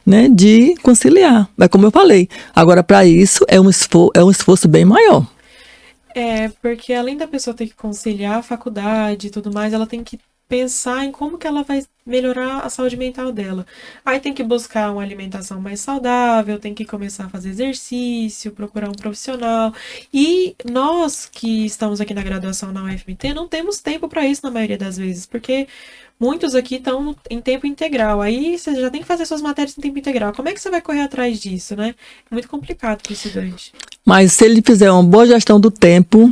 né, de conciliar. Mas como eu falei, agora para isso é um esforço bem maior. Porque além da pessoa ter que conciliar a faculdade e tudo mais, ela tem que pensar em como que ela vai melhorar a saúde mental dela. Aí tem que buscar uma alimentação mais saudável, tem que começar a fazer exercício, procurar um profissional. E nós que estamos aqui na graduação na UFMT não temos tempo para isso na maioria das vezes, porque muitos aqui estão em tempo integral. Aí você já tem que fazer suas matérias em tempo integral. Como é que você vai correr atrás disso, né? É muito complicado para o estudante. Mas se ele fizer uma boa gestão do tempo,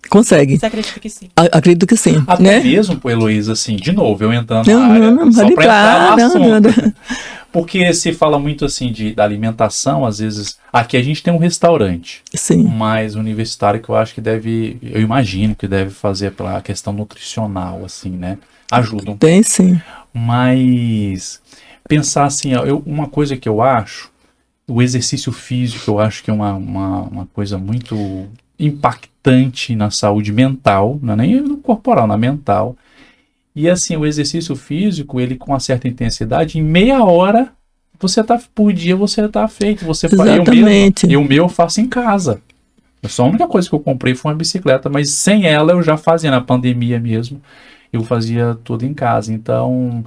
consegue. Você acredita que sim? Acredito que sim. Até né? mesmo, Heloísa, assim, de novo, eu entrando na área, não, só para entrar no assunto. Não. Porque se fala muito assim da alimentação, às vezes, aqui a gente tem um restaurante, sim, mais universitário que eu acho que eu imagino que deve fazer pela questão nutricional, assim, né? Ajudam. Tem sim. Mas pensar assim, uma coisa que eu acho, o exercício físico, eu acho que é uma coisa muito impactante na saúde mental, não é nem no corporal, na mental. E assim, o exercício físico, ele com uma certa intensidade, em meia hora, por dia você tá feito. Exatamente. Eu meu eu faço em casa. Só a única coisa que eu comprei foi uma bicicleta, mas sem ela eu já fazia na pandemia mesmo. Eu fazia tudo em casa. Então,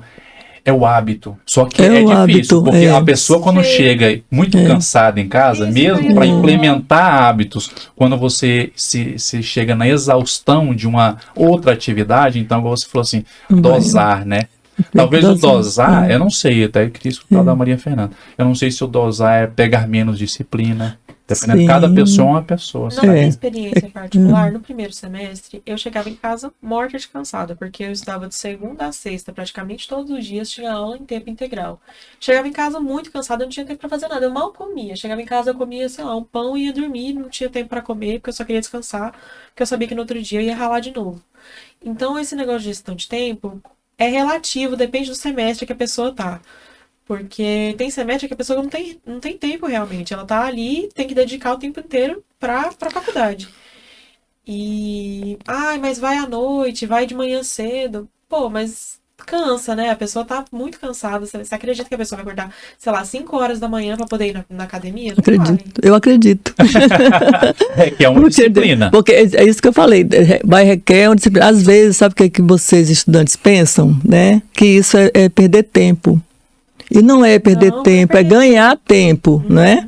é o hábito. Só que é difícil, hábito, porque a pessoa quando chega muito cansada em casa, mesmo para implementar hábitos, quando você se chega na exaustão de uma outra atividade, então você falou assim, dosar, né? Talvez o dosar, eu não sei, até queria escutar da Maria Fernanda. Eu não sei se o dosar é pegar menos disciplina. Dependendo, cada pessoa é uma pessoa. Na minha experiência particular, no primeiro semestre, eu chegava em casa morta de cansada, porque eu estudava de segunda a sexta, praticamente todos os dias, tinha aula em tempo integral. Chegava em casa muito cansada, não tinha tempo pra fazer nada, eu mal comia. Chegava em casa, eu comia, sei lá, um pão e ia dormir, não tinha tempo pra comer, porque eu só queria descansar, porque eu sabia que no outro dia eu ia ralar de novo. Então, esse negócio de gestão de tempo é relativo, depende do semestre que a pessoa tá. Porque tem semestre que a pessoa não tem tempo realmente. Ela tá ali, tem que dedicar o tempo inteiro pra faculdade. Mas vai à noite, vai de manhã cedo. Pô, mas cansa, né? A pessoa tá muito cansada. Você acredita que a pessoa vai acordar, sei lá, 5 horas da manhã pra poder ir na academia? Não acredito. vai. Eu acredito. Que é uma disciplina. Porque é isso que eu falei. Vai requer uma disciplina. Às vezes, sabe o que vocês, estudantes, pensam? Né? Que isso é perder tempo. E não é perder tempo, é ganhar tempo, não é?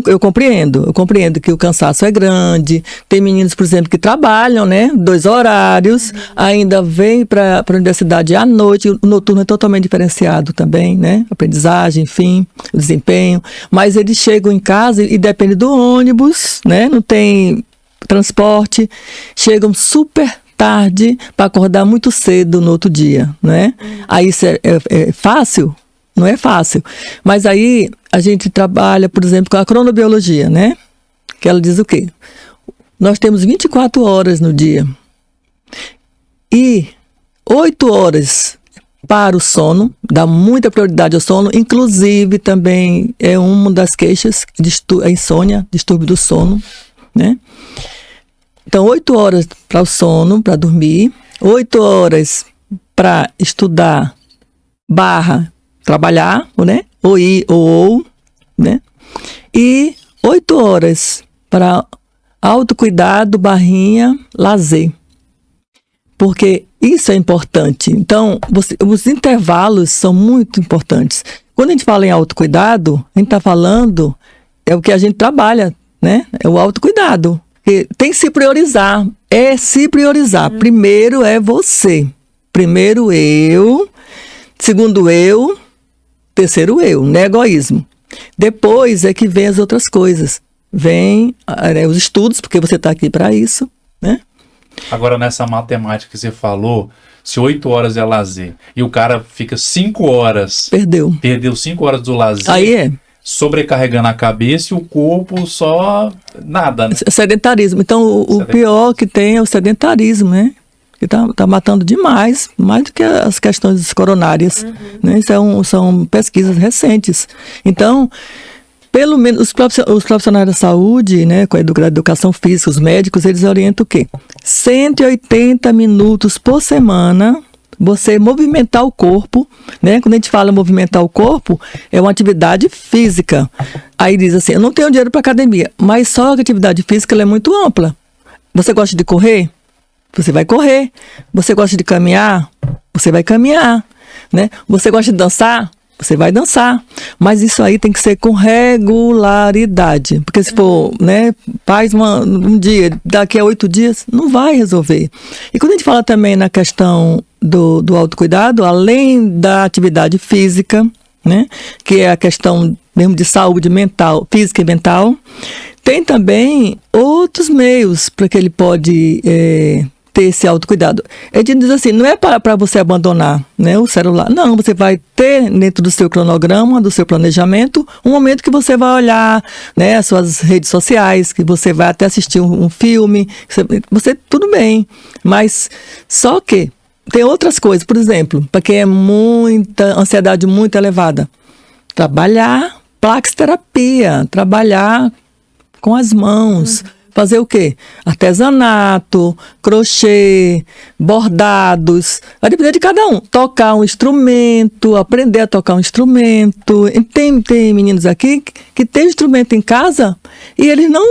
Eu compreendo que o cansaço é grande. Tem meninos, por exemplo, que trabalham, né? 2 horários, ainda vêm para a universidade à noite. O noturno é totalmente diferenciado também, né? Aprendizagem, enfim, o desempenho. Mas eles chegam em casa e depende do ônibus, né? Não tem transporte, chegam super tarde para acordar muito cedo no outro dia, né? Aí isso é fácil? Não é fácil. Mas aí a gente trabalha, por exemplo, com a cronobiologia, né? Que ela diz o quê? Nós temos 24 horas no dia. E 8 horas para o sono, dá muita prioridade ao sono, inclusive também é uma das queixas, a insônia, distúrbio do sono, né? Então, 8 horas para o sono, para dormir, 8 horas para estudar / trabalhar, né? Ou, né? E 8 horas para autocuidado / lazer. Porque isso é importante. Então, os intervalos são muito importantes. Quando a gente fala em autocuidado, a gente está falando, é o que a gente trabalha, né? É o autocuidado. Porque tem que se priorizar. É se priorizar. Primeiro é você. Primeiro eu. Segundo eu. Terceiro eu, né? Egoísmo. Depois é que vem as outras coisas. Vem os estudos, porque você está aqui para isso, né? Agora, nessa matemática que você falou, se 8 horas é lazer e o cara fica 5 horas... Perdeu 5 horas do lazer. Aí sobrecarregando a cabeça e o corpo só nada, né? Sedentarismo. Então, o pior que tem é o sedentarismo, né? Que tá matando demais, mais do que as questões coronárias. Né? Isso são pesquisas recentes. Então, pelo menos os profissionais da saúde, né, com a educação física, os médicos, eles orientam o quê? 180 minutos por semana, você movimentar o corpo, né? Quando a gente fala movimentar o corpo, é uma atividade física. Aí diz assim, eu não tenho dinheiro para academia, mas só a atividade física ela é muito ampla. Você gosta de correr? Você vai correr. Você gosta de caminhar? Você vai caminhar. Né? Você gosta de dançar? Você vai dançar. Mas isso aí tem que ser com regularidade. Porque se for, né, faz um dia, daqui a 8 dias, não vai resolver. E quando a gente fala também na questão do autocuidado, além da atividade física, né, que é a questão mesmo de saúde mental, física e mental, tem também outros meios para que ele pode ter esse autocuidado. Ele diz assim, não é para você abandonar, né, o celular. Não, você vai ter dentro do seu cronograma, do seu planejamento, um momento que você vai olhar, né, as suas redes sociais, que você vai até assistir um filme. Você tudo bem, mas só que tem outras coisas. Por exemplo, para quem é muita ansiedade muito elevada, trabalhar plaxterapia, trabalhar com as mãos, fazer o quê? Artesanato, crochê, bordados. Vai depender de cada um. Tocar um instrumento, aprender a tocar um instrumento. E tem meninos aqui que têm instrumento em casa e eles não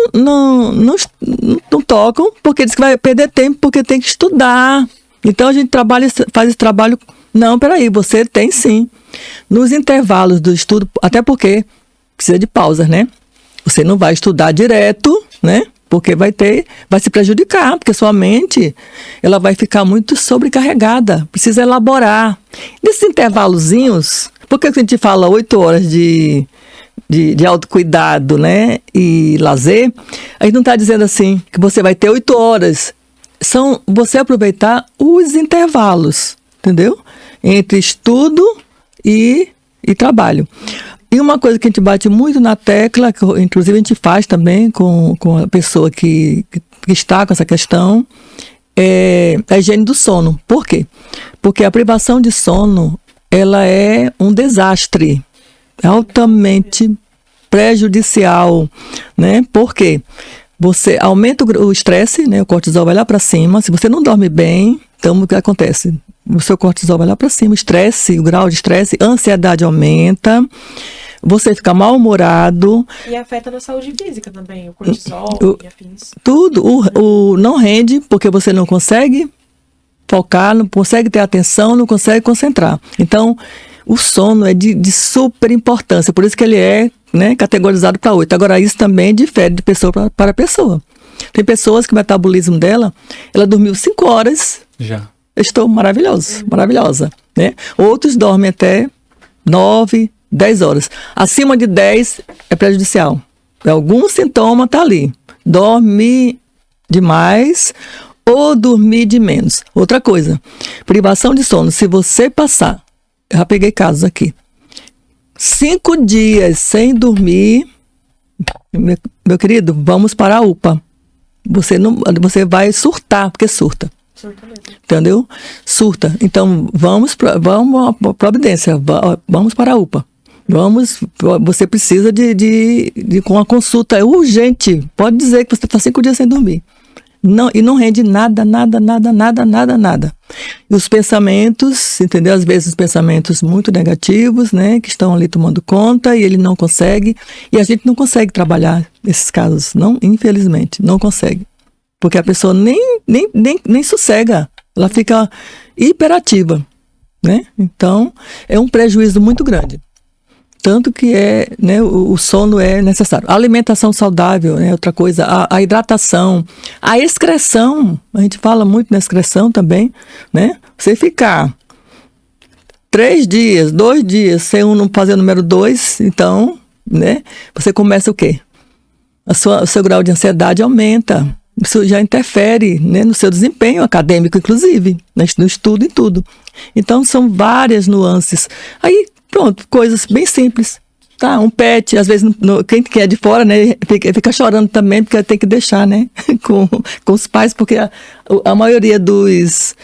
tocam porque diz que vai perder tempo porque tem que estudar. Então a gente faz esse trabalho. Não, peraí, você tem sim. Nos intervalos do estudo, até porque precisa de pausas, né? Você não vai estudar direto, né? Porque vai se prejudicar, porque sua mente ela vai ficar muito sobrecarregada. Precisa elaborar. Nesses intervalozinhos, por que a gente fala 8 horas de autocuidado, né? E lazer? A gente não está dizendo assim que você vai ter 8 horas. São você aproveitar os intervalos, entendeu? Entre estudo e trabalho. E uma coisa que a gente bate muito na tecla, que inclusive a gente faz também com a pessoa que está com essa questão, é a higiene do sono. Por quê? Porque a privação de sono, ela é um desastre, altamente prejudicial, né? Por quê? Você aumenta o estresse, né? O cortisol vai lá para cima. Se você não dorme bem, então o que acontece? O seu cortisol vai lá para cima, o grau de estresse, a ansiedade aumenta, você fica mal-humorado. E afeta na saúde física também, o cortisol e afins. Tudo, não rende, porque você não consegue focar, não consegue ter atenção, não consegue concentrar. Então, o sono é de super importância, por isso que ele é, né, categorizado para 8. Agora, isso também difere de pessoa para pessoa. Tem pessoas que o metabolismo dela, ela dormiu 5 horas. Já. Estou maravilhosa, né? Outros dormem até 9, 10 horas. Acima de 10 é prejudicial. Algum sintoma está ali. Dormir demais ou dormir de menos. Outra coisa, privação de sono. Se você passar, eu já peguei casos aqui, 5 dias sem dormir, meu querido, vamos para a UPA. Você vai surtar, porque surta. Entendeu? Surta. Então, vamos para providência, vamos para a UPA. Você precisa com uma consulta urgente. Pode dizer que você está 5 dias sem dormir. Não, e não rende nada. E os pensamentos, entendeu? Às vezes os pensamentos muito negativos, né? Que estão ali tomando conta e ele não consegue. E a gente não consegue trabalhar esses casos, não, infelizmente, não consegue. Porque a pessoa nem sossega, ela fica hiperativa, né? Então, é um prejuízo muito grande. Tanto que né, o sono é necessário. A alimentação saudável, né, outra coisa, a hidratação, a excreção, a gente fala muito na excreção também, né? Você ficar 3 dias, 2 dias, sem não fazer o número 2, então, né? Você começa o quê? O seu grau de ansiedade aumenta. Isso já interfere, né, no seu desempenho acadêmico, inclusive, né, no estudo e tudo. Então, são várias nuances. Aí, pronto, coisas bem simples. Tá, um pet, às vezes, quem é de fora, né, fica chorando também, porque tem que deixar, né, com os pais, porque a maioria dos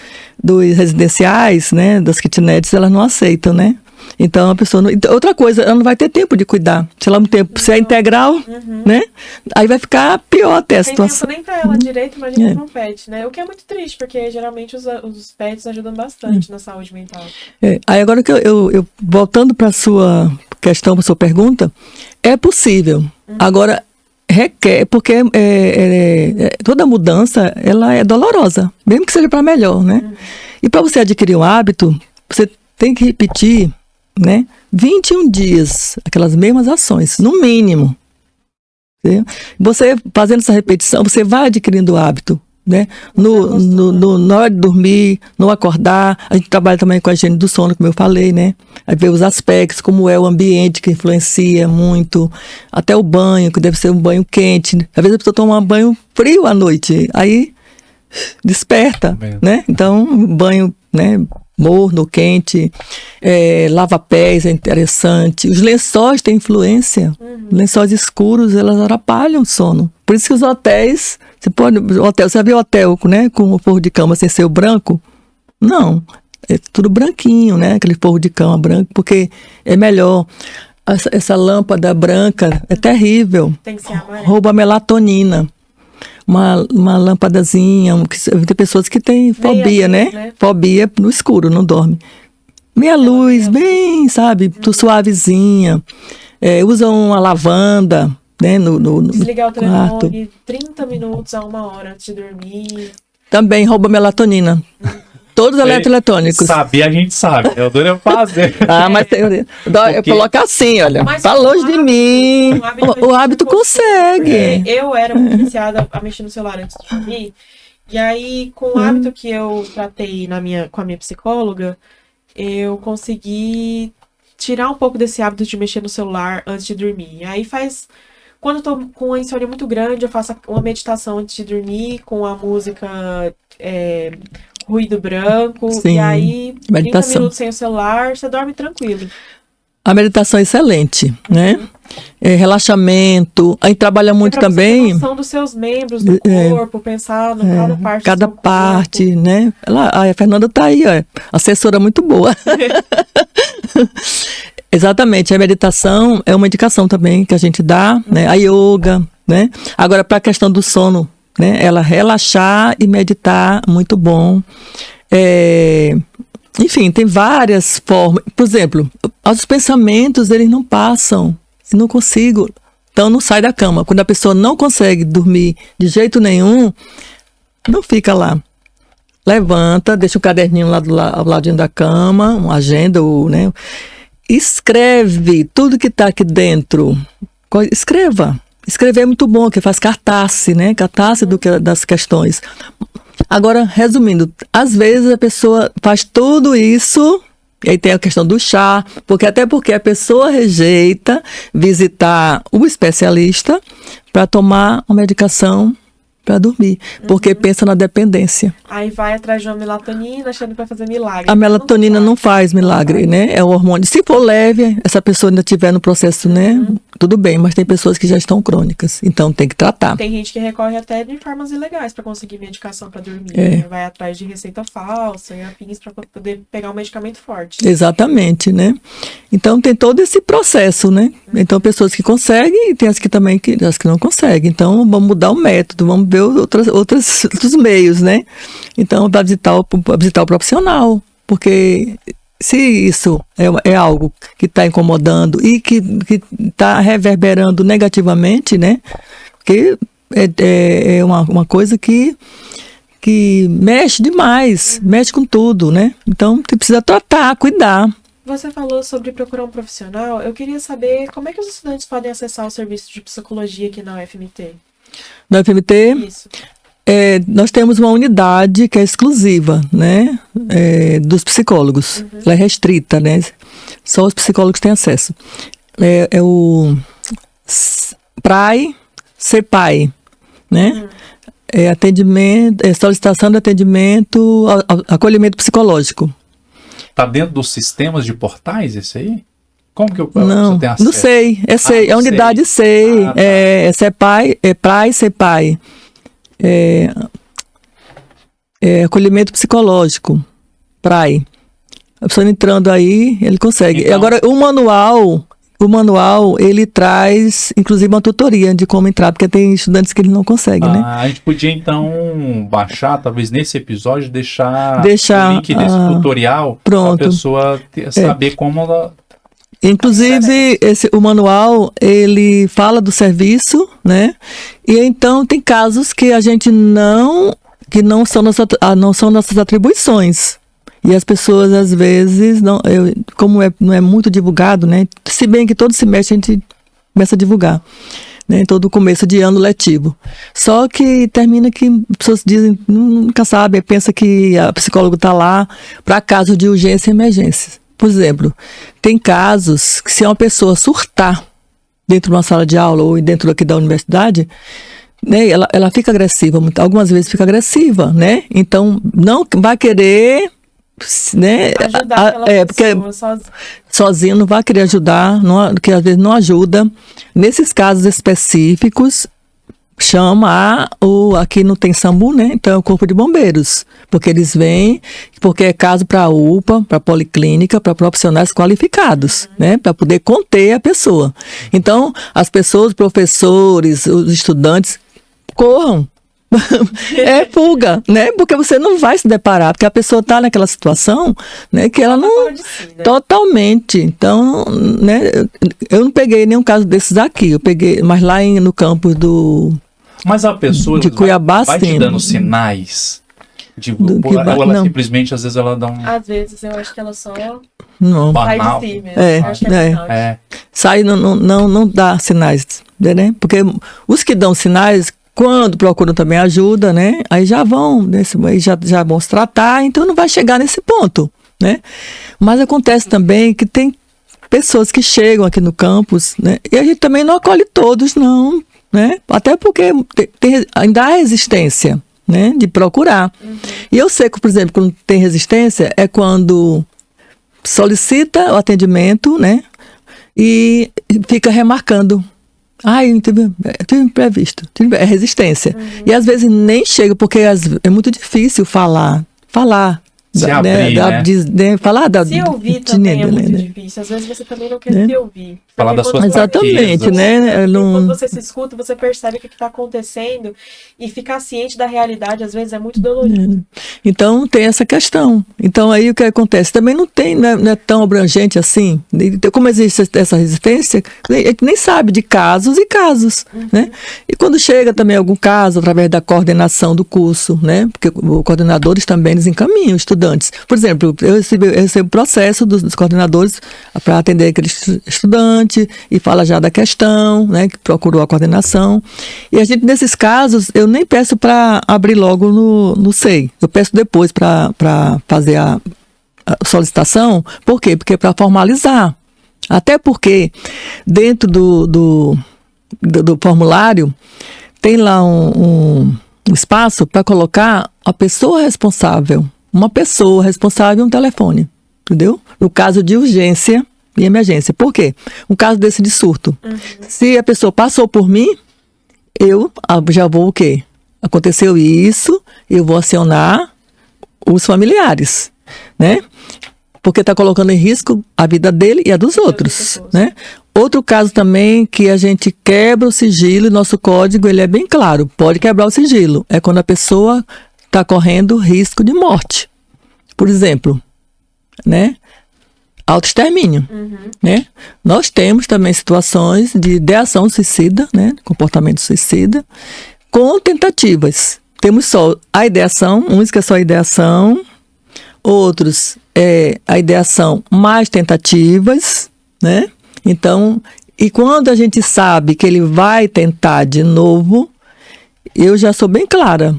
residenciais, né, das kitnets, elas não aceitam, né. Então, a pessoa outra coisa, ela não vai ter tempo de cuidar. Se é integral, né? Aí vai ficar pior até a situação. Tem tempo nem pra ela direito, imagina pra um pet, né? O que é muito triste, porque geralmente os pets ajudam bastante na saúde mental. Aí agora que eu voltando para a sua questão, para sua pergunta, é possível. Agora, requer, porque toda mudança, ela é dolorosa, mesmo que seja para melhor, né? E para você adquirir um hábito, você tem que repetir, né, 21 dias, aquelas mesmas ações, no mínimo. Entendeu? Você fazendo essa repetição, você vai adquirindo o hábito, né? Na hora de dormir, no acordar, a gente trabalha também com a higiene do sono, como eu falei, né? Aí vê os aspectos, como é o ambiente que influencia muito, até o banho, que deve ser um banho quente. Às vezes a pessoa toma um banho frio à noite, aí desperta, né? Então, banho, né, morno, quente, lava-pés é interessante. Os lençóis têm influência. Lençóis escuros, elas atrapalham o sono. Por isso que os hotéis, você já viu hotel, né, com o forro de cama sem ser o branco? Não, é tudo branquinho, né, aquele forro de cama branco, porque é melhor. Essa lâmpada branca é terrível. Tem que ser amarela. Rouba a melatonina. uma lâmpadazinha, tem pessoas que têm fobia, né? Fobia no escuro, não dorme. Meia luz, bem, sabe, suavezinha. Usa uma lavanda, né, desligar o quarto. telefone 30 minutos a 1 hora antes de dormir. Também rouba melatonina. Todos eletroeletrônicos. Saber a gente sabe. Eu adoro fazer. Mas eu coloco assim, olha. Tá longe de mim. O hábito consegue. Eu era muito viciada a mexer no celular antes de dormir. E aí, com o hábito que eu tratei com a minha psicóloga, eu consegui tirar um pouco desse hábito de mexer no celular antes de dormir. E aí quando eu tô com uma insônia muito grande, eu faço uma meditação antes de dormir, com a música ruído branco. Sim, e aí, 30 minutos sem o celular, você dorme tranquilo. A meditação é excelente, né? Relaxamento. Aí trabalha muito também. A noção dos seus membros do corpo, pensar em cada parte. Cada parte, corpo. Né? A Fernanda tá aí, ó, assessora muito boa. Exatamente, a meditação é uma indicação também que a gente dá, né? A yoga, né? Agora, para a questão do sono, né? Ela relaxar e meditar, muito bom. Enfim, tem várias formas. Por exemplo, os pensamentos, eles não passam. Eu não consigo. Então, não sai da cama. Quando a pessoa não consegue dormir de jeito nenhum, não fica lá. Levanta, deixa o caderninho lá ao ladinho da cama, uma agenda, né? Escreve tudo que está aqui dentro. Escreva. Escrever é muito bom, que faz cartaz, né? Cartaz das questões. Agora, resumindo, às vezes a pessoa faz tudo isso, e aí tem a questão do chá, até porque a pessoa rejeita visitar o especialista para tomar uma medicação para dormir, porque pensa na dependência. Aí vai atrás de uma melatonina achando que vai fazer milagre. A melatonina não faz milagre, né? É o hormônio. Se for leve, essa pessoa ainda estiver no processo, né? Tudo bem, mas tem pessoas que já estão crônicas, então tem que tratar. Tem gente que recorre até de formas ilegais para conseguir medicação para dormir. Né? Vai atrás de receita falsa e afins para poder pegar um medicamento forte. Exatamente, né? Então tem todo esse processo, né? Então pessoas que conseguem e tem as que também as que não conseguem. Então vamos mudar o método, vamos ver outros meios, né? Então vai visitar o profissional, porque se isso é algo que está incomodando e que está reverberando negativamente, né? Porque é uma coisa que mexe demais, mexe com tudo, né? Então você precisa tratar, cuidar. Você falou sobre procurar um profissional. Eu queria saber como é que os estudantes podem acessar o serviço de psicologia aqui na UFMT. Na UFMT? Isso. Nós temos uma unidade que é exclusiva, né, dos psicólogos. Ela é restrita, né? Só os psicólogos têm acesso. É o PRAI, CEPAI, né? Atendimento, solicitação de atendimento, acolhimento psicológico. Tá dentro dos sistemas de portais esse aí? Como que não, você tem acesso? Não sei, é a unidade SEI, tá. CEPAI, PRAI, CEPAI. Acolhimento psicológico, PRAI. A pessoa entrando aí, ele consegue. Então, agora, o manual, ele traz, inclusive, uma tutoria de como entrar, porque tem estudantes que ele não conseguem, né? A gente podia, então, baixar, talvez nesse episódio, deixar o link desse tutorial para a pessoa saber como ela... Inclusive, o manual, ele fala do serviço, né? E então tem casos que a gente que não são nossas atribuições. E as pessoas, às vezes, não é muito divulgado, né? Se bem que todo semestre a gente começa a divulgar, né? Todo começo de ano letivo. Só que termina que as pessoas dizem, nunca sabem, pensa que a psicóloga está lá para casos de urgência e emergência. Por exemplo, tem casos que se uma pessoa surtar dentro de uma sala de aula ou dentro aqui da universidade, né, ela fica agressiva, algumas vezes fica agressiva, né? Então, não vai querer, né? Ajudar aquela pessoa sozinho não vai querer ajudar, que às vezes não ajuda. Nesses casos específicos, chama aqui não tem SAMU, né? Então é o Corpo de Bombeiros, porque eles vêm, porque é caso para a UPA, para a policlínica, para profissionais qualificados, né? Para poder conter a pessoa. Então, as pessoas, os professores, os estudantes, corram É fuga, né? Porque você não vai se deparar, porque a pessoa está naquela situação, né? Que ela não... Fora de si, né? Totalmente. Então, né? Eu não peguei nenhum caso desses aqui. Eu peguei, mas lá no campus Mas a pessoa de Cuiabá, vai te sim. dando sinais. Que Ou ela não. simplesmente, às vezes, ela dá um Às vezes eu acho que ela só Não. sai banal. de si mesmo. É, Eu acho que é. burnout. Sai, não dá sinais, né? Porque os que dão sinais, quando procuram também ajuda, né? Aí já vão, aí já vão se tratar, então não vai chegar nesse ponto, né? Mas acontece também que tem pessoas que chegam aqui no campus, né? E a gente também não acolhe todos, não, né? Até porque ainda há resistência, né? De procurar. E eu sei que, por exemplo, quando tem resistência, é quando solicita o atendimento, né? E fica remarcando. Ai, tive imprevisto. É resistência. E às vezes nem chega, porque é muito difícil falar. Se abrir, né? Falar da... Se ouvir também é muito difícil. Às vezes você também não quer se ouvir. Falar das suas Exatamente, fraquezas. né? Quando você se escuta, você percebe o que está acontecendo e ficar ciente da realidade, às vezes, é muito dolorido. Então, tem essa questão. Então, aí o que acontece? Também não é tão abrangente assim. Como existe essa resistência, a gente nem sabe de casos e casos, né? E quando chega também algum caso, através da coordenação do curso, né? Porque os coordenadores também desencaminham estudantes. Por exemplo, eu recebo processo dos coordenadores para atender aquele estudante e fala já da questão, né, que procurou a coordenação. E a gente, nesses casos, eu nem peço para abrir logo no SEI. Eu peço depois para fazer a solicitação. Por quê? Porque é para formalizar. Até porque dentro do formulário tem lá um espaço para colocar a pessoa responsável. Uma pessoa responsável e um telefone. Entendeu? No caso de urgência e emergência. Por quê? Um caso desse de surto. Se a pessoa passou por mim, eu já vou o quê? Aconteceu isso, eu vou acionar os familiares, né? Porque está colocando em risco a vida dele e a dos outros, né? Outro caso também que a gente quebra o sigilo, e nosso código ele é bem claro, pode quebrar o sigilo. É quando a pessoa está correndo risco de morte. Por exemplo, né? Autoextermínio, né? Nós temos também situações de ideação suicida, né? Comportamento suicida, com tentativas. Temos só a ideação, uns que é só a ideação, outros é a ideação mais tentativas, né? Então, e quando a gente sabe que ele vai tentar de novo, eu já sou bem clara.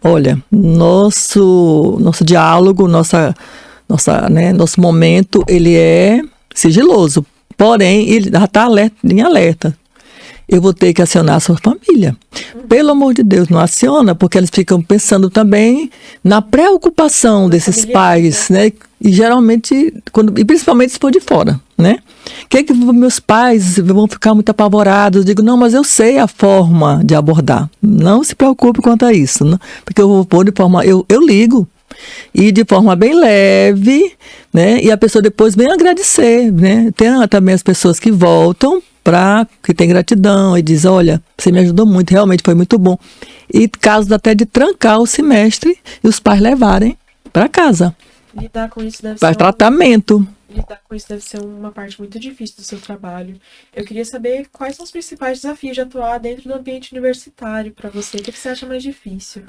Olha, nosso diálogo, nosso momento, ele é sigiloso. Porém, ele já está em alerta. Eu vou ter que acionar a sua família. Pelo amor de Deus, não aciona, porque eles ficam pensando também na preocupação desses pais, né? E geralmente, e principalmente se for de fora, né? Que meus pais vão ficar muito apavorados? Eu digo, não, mas eu sei a forma de abordar. Não se preocupe quanto a isso, né? Porque eu vou pôr de forma... Eu ligo. E de forma bem leve, né? E a pessoa depois vem agradecer, né? Tem também as pessoas que voltam que tem gratidão e diz, olha, você me ajudou muito, realmente foi muito bom. E casos até de trancar o semestre e os pais levarem para casa. Lidar com isso deve para ser tratamento. Lidar com isso deve ser uma parte muito difícil do seu trabalho. Eu queria saber quais são os principais desafios de atuar dentro do ambiente universitário para você. O que você acha mais difícil?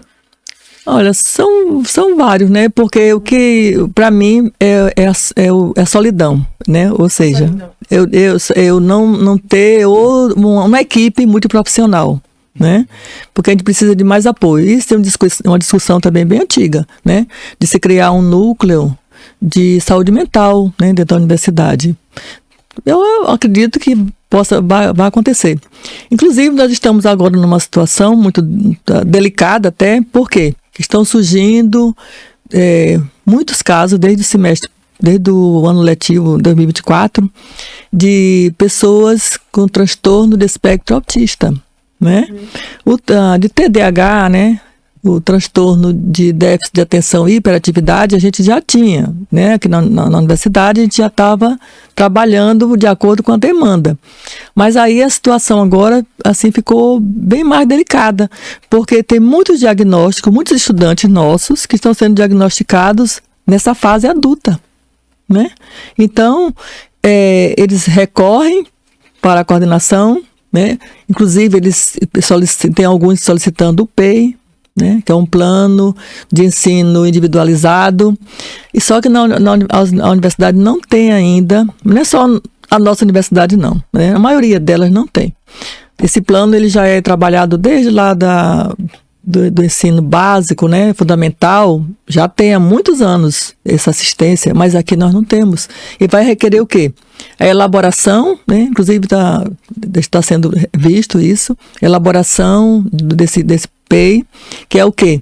Olha, são vários, né? Porque o que, para mim, é a solidão, né? Ou seja, eu não ter uma equipe multiprofissional, né? Porque a gente precisa de mais apoio. Isso é uma discussão também bem antiga, né? De se criar um núcleo de saúde mental, né? Dentro da universidade. Eu acredito que vai acontecer. Inclusive, nós estamos agora numa situação muito delicada até, por quê? Estão surgindo muitos casos desde o ano letivo 2024, de pessoas com transtorno de espectro autista, né? De TDAH, né? o transtorno de déficit de atenção e hiperatividade a gente já tinha, né? Aqui na universidade a gente já estava trabalhando de acordo com a demanda. Mas aí a situação agora, assim, ficou bem mais delicada, porque tem muitos diagnósticos, muitos estudantes nossos que estão sendo diagnosticados nessa fase adulta, né? Então, eles recorrem para a coordenação, né? Inclusive, tem alguns solicitando o PEI, né? Que é um plano de ensino individualizado. E só que a universidade não tem ainda, não é só a nossa universidade não, né? A maioria delas não tem. Esse plano ele já é trabalhado desde lá do ensino básico, né, fundamental, já tem há muitos anos essa assistência, mas aqui nós não temos. E vai requerer o quê? A elaboração, né, inclusive está sendo visto isso, elaboração desse PEI, que é o quê?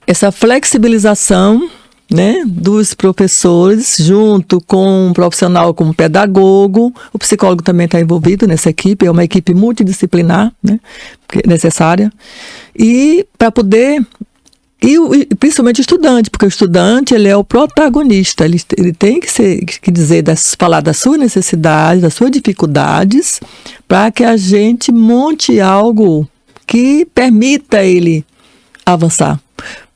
Essa flexibilização, né, dos professores junto com um profissional como pedagogo, o psicólogo também está envolvido nessa equipe, é uma equipe multidisciplinar, né, necessária, e para poder, e principalmente o estudante, porque o estudante ele é o protagonista, ele tem que dizer, falar das suas necessidades, das suas dificuldades, para que a gente monte algo que permita ele avançar,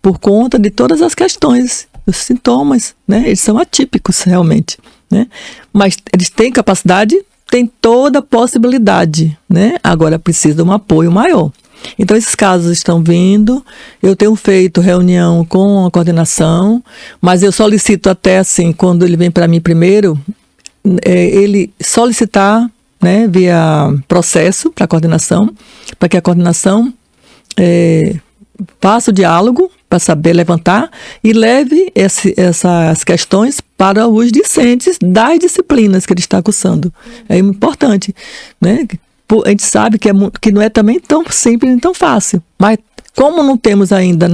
por conta de todas as questões. Os sintomas, né? Eles são atípicos realmente, né? Mas eles têm capacidade, têm toda a possibilidade, né? Agora precisa de um apoio maior. Então esses casos estão vindo, eu tenho feito reunião com a coordenação, mas eu solicito até assim, quando ele vem para mim primeiro, ele solicitar, né, via processo para a coordenação, para que a coordenação faça o diálogo, para saber levantar e leve essas questões para os discentes das disciplinas que ele está cursando. É importante, né? A gente sabe que não é também tão simples e tão fácil, mas como não temos ainda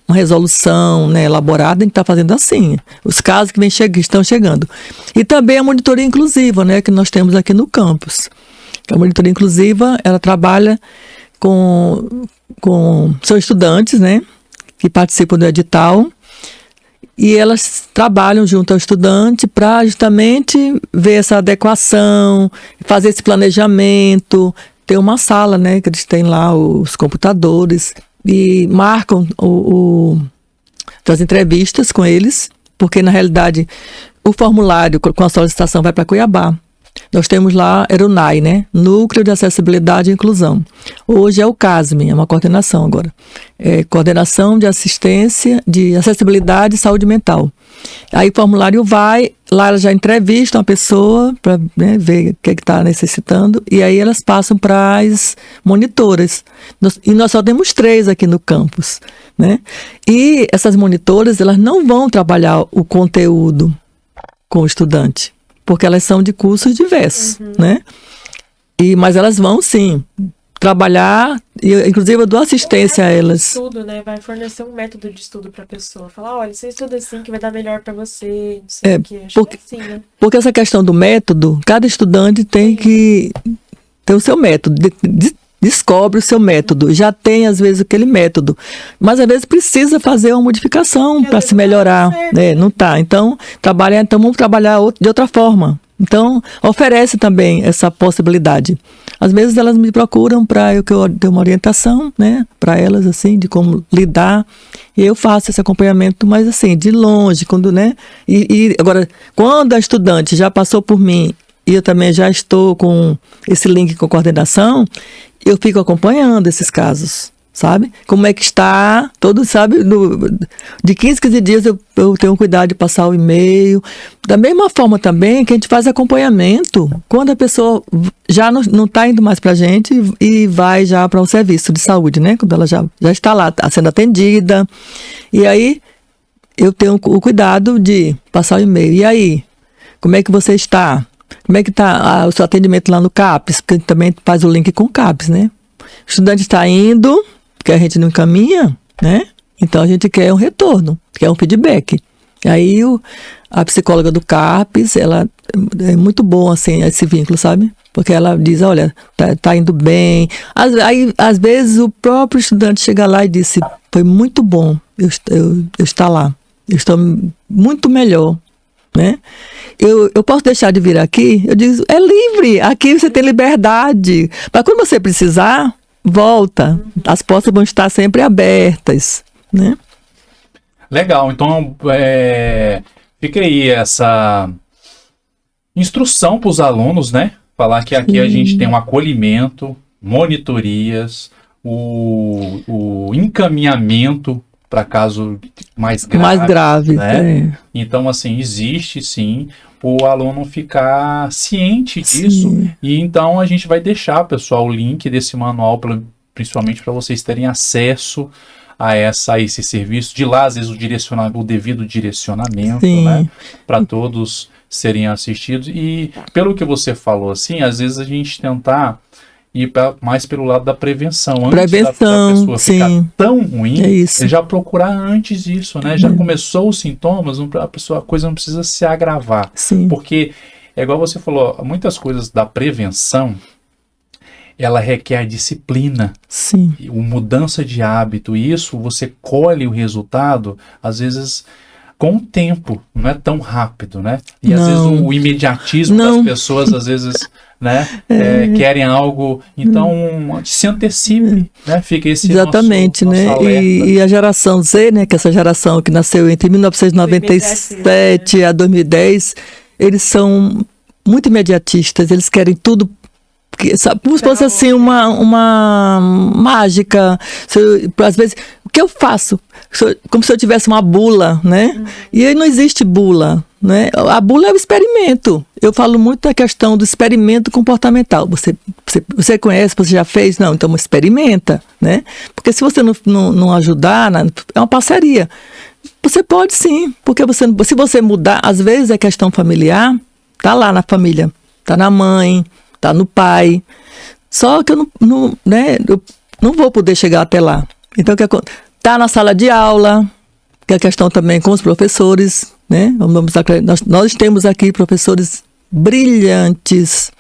uma resolução, né, elaborada, a gente está fazendo assim, os casos que estão chegando. E também a monitoria inclusiva, né, que nós temos aqui no campus. A monitoria inclusiva, ela trabalha são estudantes, né, que participam do edital, e elas trabalham junto ao estudante para justamente ver essa adequação, fazer esse planejamento. Tem uma sala, né, que eles têm lá os computadores e marcam as entrevistas com eles, porque na realidade o formulário com a solicitação vai para Cuiabá. Nós temos lá ERUNAI, né? Núcleo de Acessibilidade e Inclusão. Hoje é o CASME, é uma coordenação agora. É Coordenação de Assistência de Acessibilidade e Saúde Mental. Aí o formulário vai, lá elas já entrevistam a pessoa para, né, ver o que está necessitando, e aí elas passam para as monitoras. E nós só temos 3 aqui no campus, né? E essas monitoras, elas não vão trabalhar o conteúdo com o estudante, porque elas são de cursos diversos, né? Mas elas vão, sim, trabalhar, e inclusive eu dou assistência a elas. Estudo, né? Vai fornecer um método de estudo para a pessoa. Falar, olha, você estuda assim que vai dar melhor para você, não sei o que. Porque, assim, né? Porque essa questão do método, cada estudante tem que ter o seu método, descobre o seu método, já tem às vezes aquele método, mas às vezes precisa fazer uma modificação para se melhorar, né? Não tá, então vamos trabalhar de outra forma. Então oferece também essa possibilidade. Às vezes elas me procuram para eu ter uma orientação, né, para elas assim de como lidar, e eu faço esse acompanhamento, mas assim de longe, quando, né, e agora quando a estudante já passou por mim e eu também já estou com esse link com a coordenação, eu fico acompanhando esses casos, sabe? Como é que está, todos, sabe? De 15 dias eu tenho cuidado de passar o e-mail. Da mesma forma também que a gente faz acompanhamento quando a pessoa já não está indo mais para a gente e vai já para o serviço de saúde, né? Quando ela já está lá, tá sendo atendida. E aí eu tenho o cuidado de passar o e-mail. E aí, como é que você está? Como é que está o seu atendimento lá no CAPES? Porque a gente também faz o link com o CAPES, né? O estudante está indo, porque a gente não encaminha, né? Então a gente quer um retorno, quer um feedback. E aí a psicóloga do CAPES, ela é muito boa, assim, esse vínculo, sabe? Porque ela diz, olha, tá indo bem. Aí, às vezes, o próprio estudante chega lá e diz, foi muito bom eu estar lá. Eu estou muito melhor, né? Eu posso deixar de vir aqui? Eu digo, é livre. Aqui você tem liberdade. Mas quando você precisar, volta. As portas vão estar sempre abertas, né? Legal. Então, fica aí essa instrução para os alunos, né? Falar que aqui a gente tem um acolhimento, monitorias, o encaminhamento para caso mais grave. Mais grave, né? Então, assim, existe sim o aluno ficar ciente disso. Sim. E então a gente vai deixar, pessoal, o link desse manual, principalmente para vocês terem acesso a esse serviço. De lá, às vezes, o devido direcionamento, né? Para todos serem assistidos. E pelo que você falou, assim, às vezes a gente tentar ir mais pelo lado da prevenção. Antes da pessoa ficar tão ruim, ele já procurar antes disso, né? Já começou os sintomas, a coisa não precisa se agravar. Sim. Porque, é igual você falou, muitas coisas da prevenção, ela requer disciplina, mudança de hábito, e isso você colhe o resultado, às vezes, com o tempo, não é tão rápido, né? E às vezes o imediatismo das pessoas, às vezes, né, querem algo, então se antecipe, né? Fica esse exatamente, nosso né? E a geração Z, né, que é essa geração que nasceu entre 1997 a 2010, eles são muito imediatistas, eles querem tudo, sabe, como se fosse assim uma mágica. Às vezes, o que eu faço? Como se eu tivesse uma bula, né? E aí não existe bula, né? A bula é o experimento. Eu falo muito da questão do experimento comportamental. Você conhece, você já fez? Não, então experimenta, né? Porque se você não ajudar, é uma parceria. Você pode sim, porque se você mudar, às vezes é questão familiar, tá lá na família, tá na mãe, tá no pai, só que eu não vou poder chegar até lá. Então, tá na sala de aula, que é a questão também com os professores, né? Nós temos aqui professores brilhantes,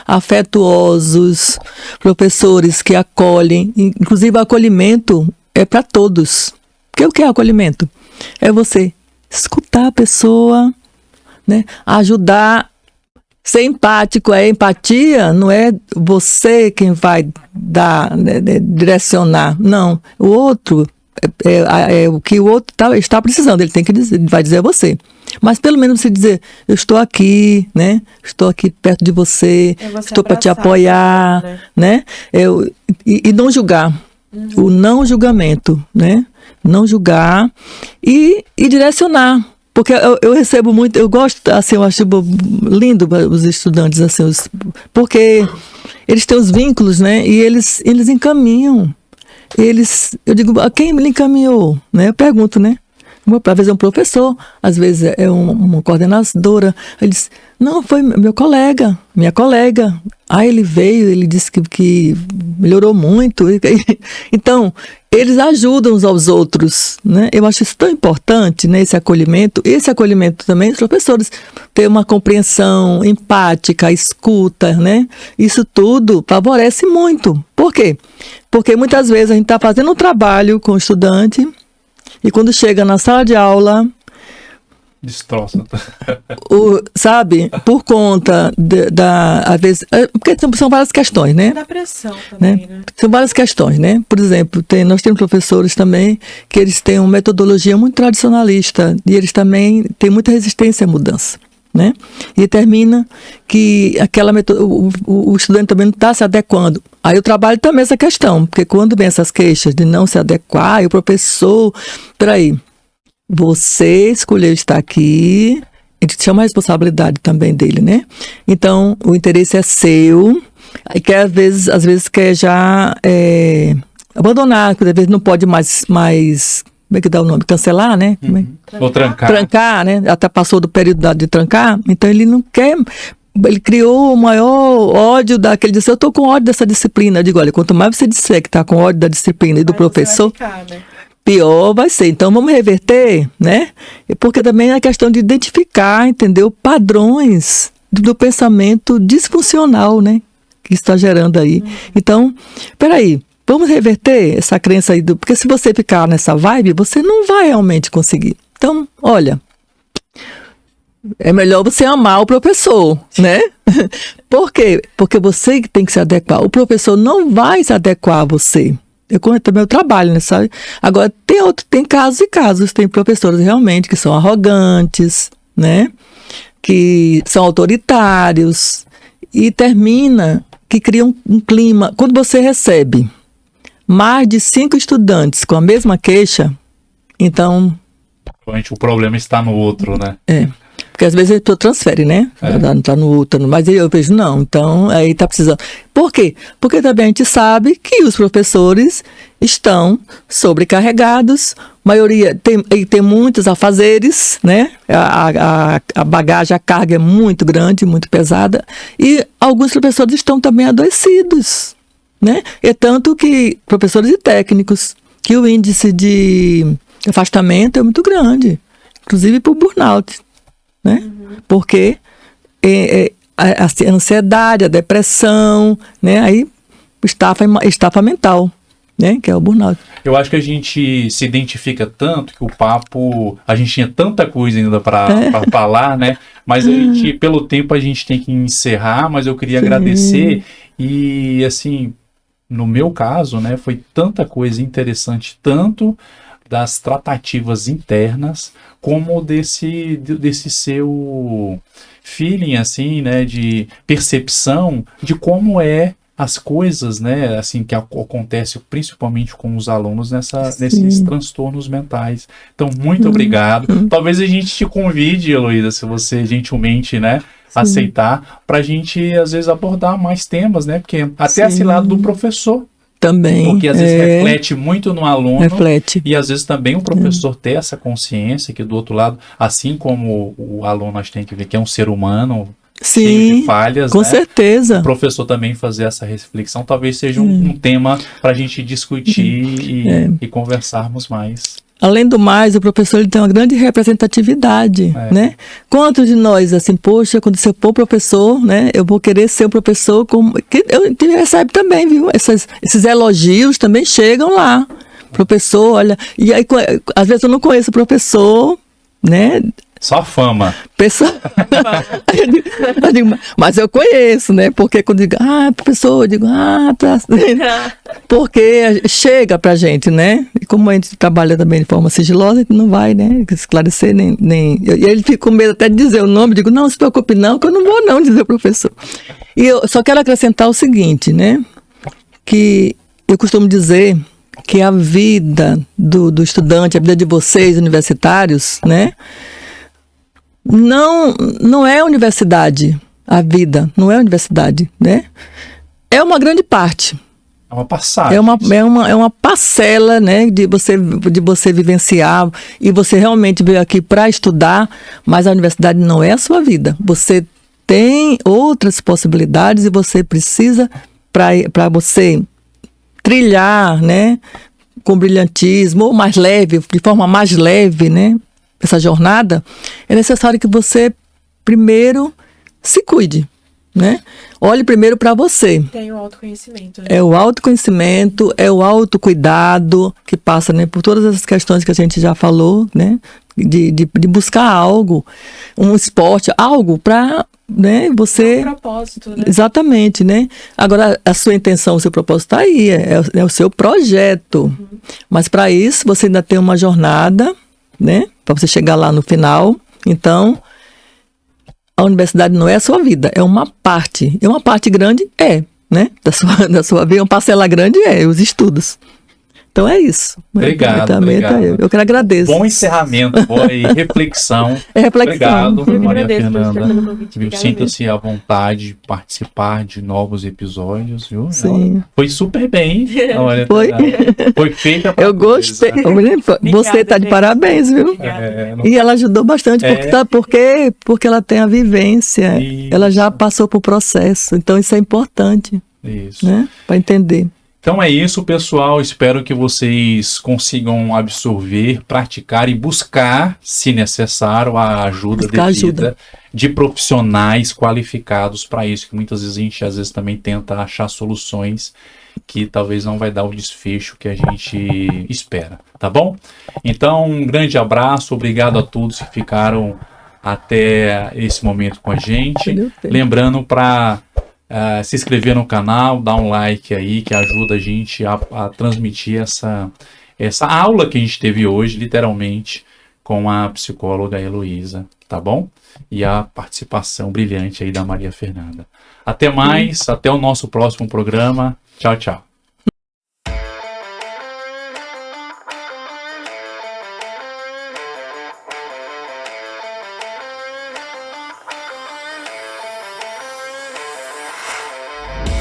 afetuosos, professores que acolhem, inclusive o acolhimento é para todos. Porque o que é acolhimento? É você escutar a pessoa, né? Ajudar. Ser empático, empatia, não é você quem vai direcionar, não. O outro é o que o outro está precisando, ele vai dizer a você. Mas pelo menos você dizer, eu estou aqui, né? Estou aqui perto de você, estou para te apoiar, né? E não julgar, o não julgamento, né? Não julgar e direcionar. Porque eu recebo muito, eu gosto, assim, eu acho lindo os estudantes, assim, porque eles têm os vínculos, né? E eles encaminham. Eu digo, a quem me encaminhou? Né? Eu pergunto, né? Às vezes é um professor, às vezes é uma coordenadora. Ele diz, não, foi meu colega, minha colega. Aí ele veio, ele disse que melhorou muito. Então, eles ajudam uns aos outros, né? Eu acho isso tão importante, né? Esse acolhimento também, os professores ter uma compreensão empática, escuta, né? Isso tudo favorece muito. Por quê? Porque muitas vezes a gente está fazendo um trabalho com o estudante e quando chega na sala de aula, destroça. Sabe? Por conta às vezes, porque são várias questões, né? Da pressão também, né? São várias questões, né? Por exemplo, nós temos professores também que eles têm uma metodologia muito tradicionalista e eles também têm muita resistência à mudança, né? E termina que o estudante também não está se adequando. Aí eu trabalho também essa questão, porque quando vem essas queixas de não se adequar, e o professor, peraí, você escolheu estar aqui, ele chama a responsabilidade também dele, né? Então, o interesse é seu, e quer, às vezes quer já abandonar, às vezes não pode mais como é que dá o nome? Cancelar, né? Ou trancar. Trancar, né? Até passou do período de trancar, então ele não quer. Ele criou o maior ódio daquele. Disse, eu estou com ódio dessa disciplina. Eu digo, olha, quanto mais você disser que está com ódio da disciplina e do professor, pior vai ser. Então vamos reverter, né? Porque também é a questão de identificar, entendeu? Padrões do pensamento disfuncional, né? que está gerando aí. Então, peraí, vamos reverter essa crença aí, porque se você ficar nessa vibe, você não vai realmente conseguir. Então, olha, é melhor você amar o professor, né? Por quê? Porque você tem que se adequar. O professor não vai se adequar a você. Eu também trabalho, né, sabe? Agora, tem casos e casos. Tem professores realmente que são arrogantes, né? Que são autoritários. E termina que cria um clima. Quando você recebe mais de 5 estudantes com a mesma queixa, então... O problema está no outro, né? Porque às vezes a pessoa transfere, né? Tá no outro, mas aí eu vejo, não, então aí tá precisando. Por quê? Porque também a gente sabe que os professores estão sobrecarregados, maioria tem muitos afazeres, né? A bagagem, a carga é muito grande, muito pesada, e alguns professores estão também adoecidos, né? É tanto que professores e técnicos, que o índice de afastamento é muito grande, inclusive por burnout, né? Porque a ansiedade, a depressão, né? Aí estafa mental, né? Que é o burnout. Eu acho que a gente se identifica tanto que o papo, a gente tinha tanta coisa ainda para falar, né? Mas a gente, pelo tempo a gente tem que encerrar, mas eu queria agradecer e assim, no meu caso, né? Foi tanta coisa interessante, tanto das tratativas internas, como desse seu feeling, assim, né, de percepção de como as coisas, né, assim, que acontece principalmente com os alunos nesses transtornos mentais. Então, muito obrigado. Talvez a gente te convide, Heloísa, se você gentilmente, né, aceitar, para a gente, às vezes, abordar mais temas, né, porque até esse lado do professor, também. Porque às vezes reflete muito no aluno. Reflete. E às vezes também o professor ter essa consciência que do outro lado, assim como o aluno a gente tem que ver que é um ser humano cheio de falhas, com certeza. O professor também fazer essa reflexão talvez seja um tema para a gente discutir e conversarmos mais. Além do mais, o professor ele tem uma grande representatividade, né? Quantos de nós, assim, poxa, quando você for professor, né? Eu vou querer ser um professor como... que recebe também, viu? Esses elogios também chegam lá. Professor, olha... E aí, às vezes eu não conheço o professor, né? Só fama. Pessoa... eu digo, mas eu conheço, né? Porque quando eu digo, professor, eu digo, tá... Porque chega pra gente, né? E como a gente trabalha também de forma sigilosa, a gente não vai, né? Esclarecer nem... E ele fica com medo até de dizer o nome, eu digo, não se preocupe não, que eu não vou não dizer o professor. E eu só quero acrescentar o seguinte, né? Que eu costumo dizer que a vida do estudante, a vida de vocês, universitários, né? Não é universidade, a vida, não é universidade, né? É uma grande parte. É uma passagem. É uma parcela, né, de você vivenciar, e você realmente veio aqui para estudar, mas a universidade não é a sua vida. Você tem outras possibilidades e você precisa, para você trilhar, né, com brilhantismo, ou mais leve, de forma mais leve, né, essa jornada, é necessário que você primeiro se cuide, né? Olhe primeiro para você. Tem o autoconhecimento. Né? É o autoconhecimento, é o autocuidado que passa, né, por todas essas questões que a gente já falou, né? De buscar algo, um esporte, algo para, né, você... É um propósito, né? Exatamente, né? Agora, a sua intenção, o seu propósito está aí, é o seu projeto. Mas para isso, você ainda tem uma jornada, né? Para você chegar lá no final. Então, a universidade não é a sua vida, é uma parte. É uma parte grande, né? Da sua vida, uma parcela grande os estudos. Então é isso. Obrigado. Eu que agradeço. Bom encerramento, boa reflexão. Reflexão. Obrigado, Maria Fernanda. Viu? Sinta-se à vontade de participar de novos episódios, viu? Sim. Foi super bem. Foi feita pra eu gostei. Você está de parabéns, viu? E ela ajudou bastante, porque ela tem a vivência. Isso. Ela já passou por processo. Então isso é importante. Isso. Né? Para entender. Então é isso, pessoal. Espero que vocês consigam absorver, praticar e buscar, se necessário, a ajuda devida. de profissionais qualificados para isso, que muitas vezes a gente às vezes também tenta achar soluções que talvez não vai dar o desfecho que a gente espera, tá bom? Então, um grande abraço, obrigado a todos que ficaram até esse momento com a gente. Lembrando para se inscrever no canal, dar um like aí, que ajuda a gente a transmitir essa aula que a gente teve hoje, literalmente, com a psicóloga Heloísa, tá bom? E a participação brilhante aí da Maria Fernanda. Até mais, até o nosso próximo programa. Tchau, tchau.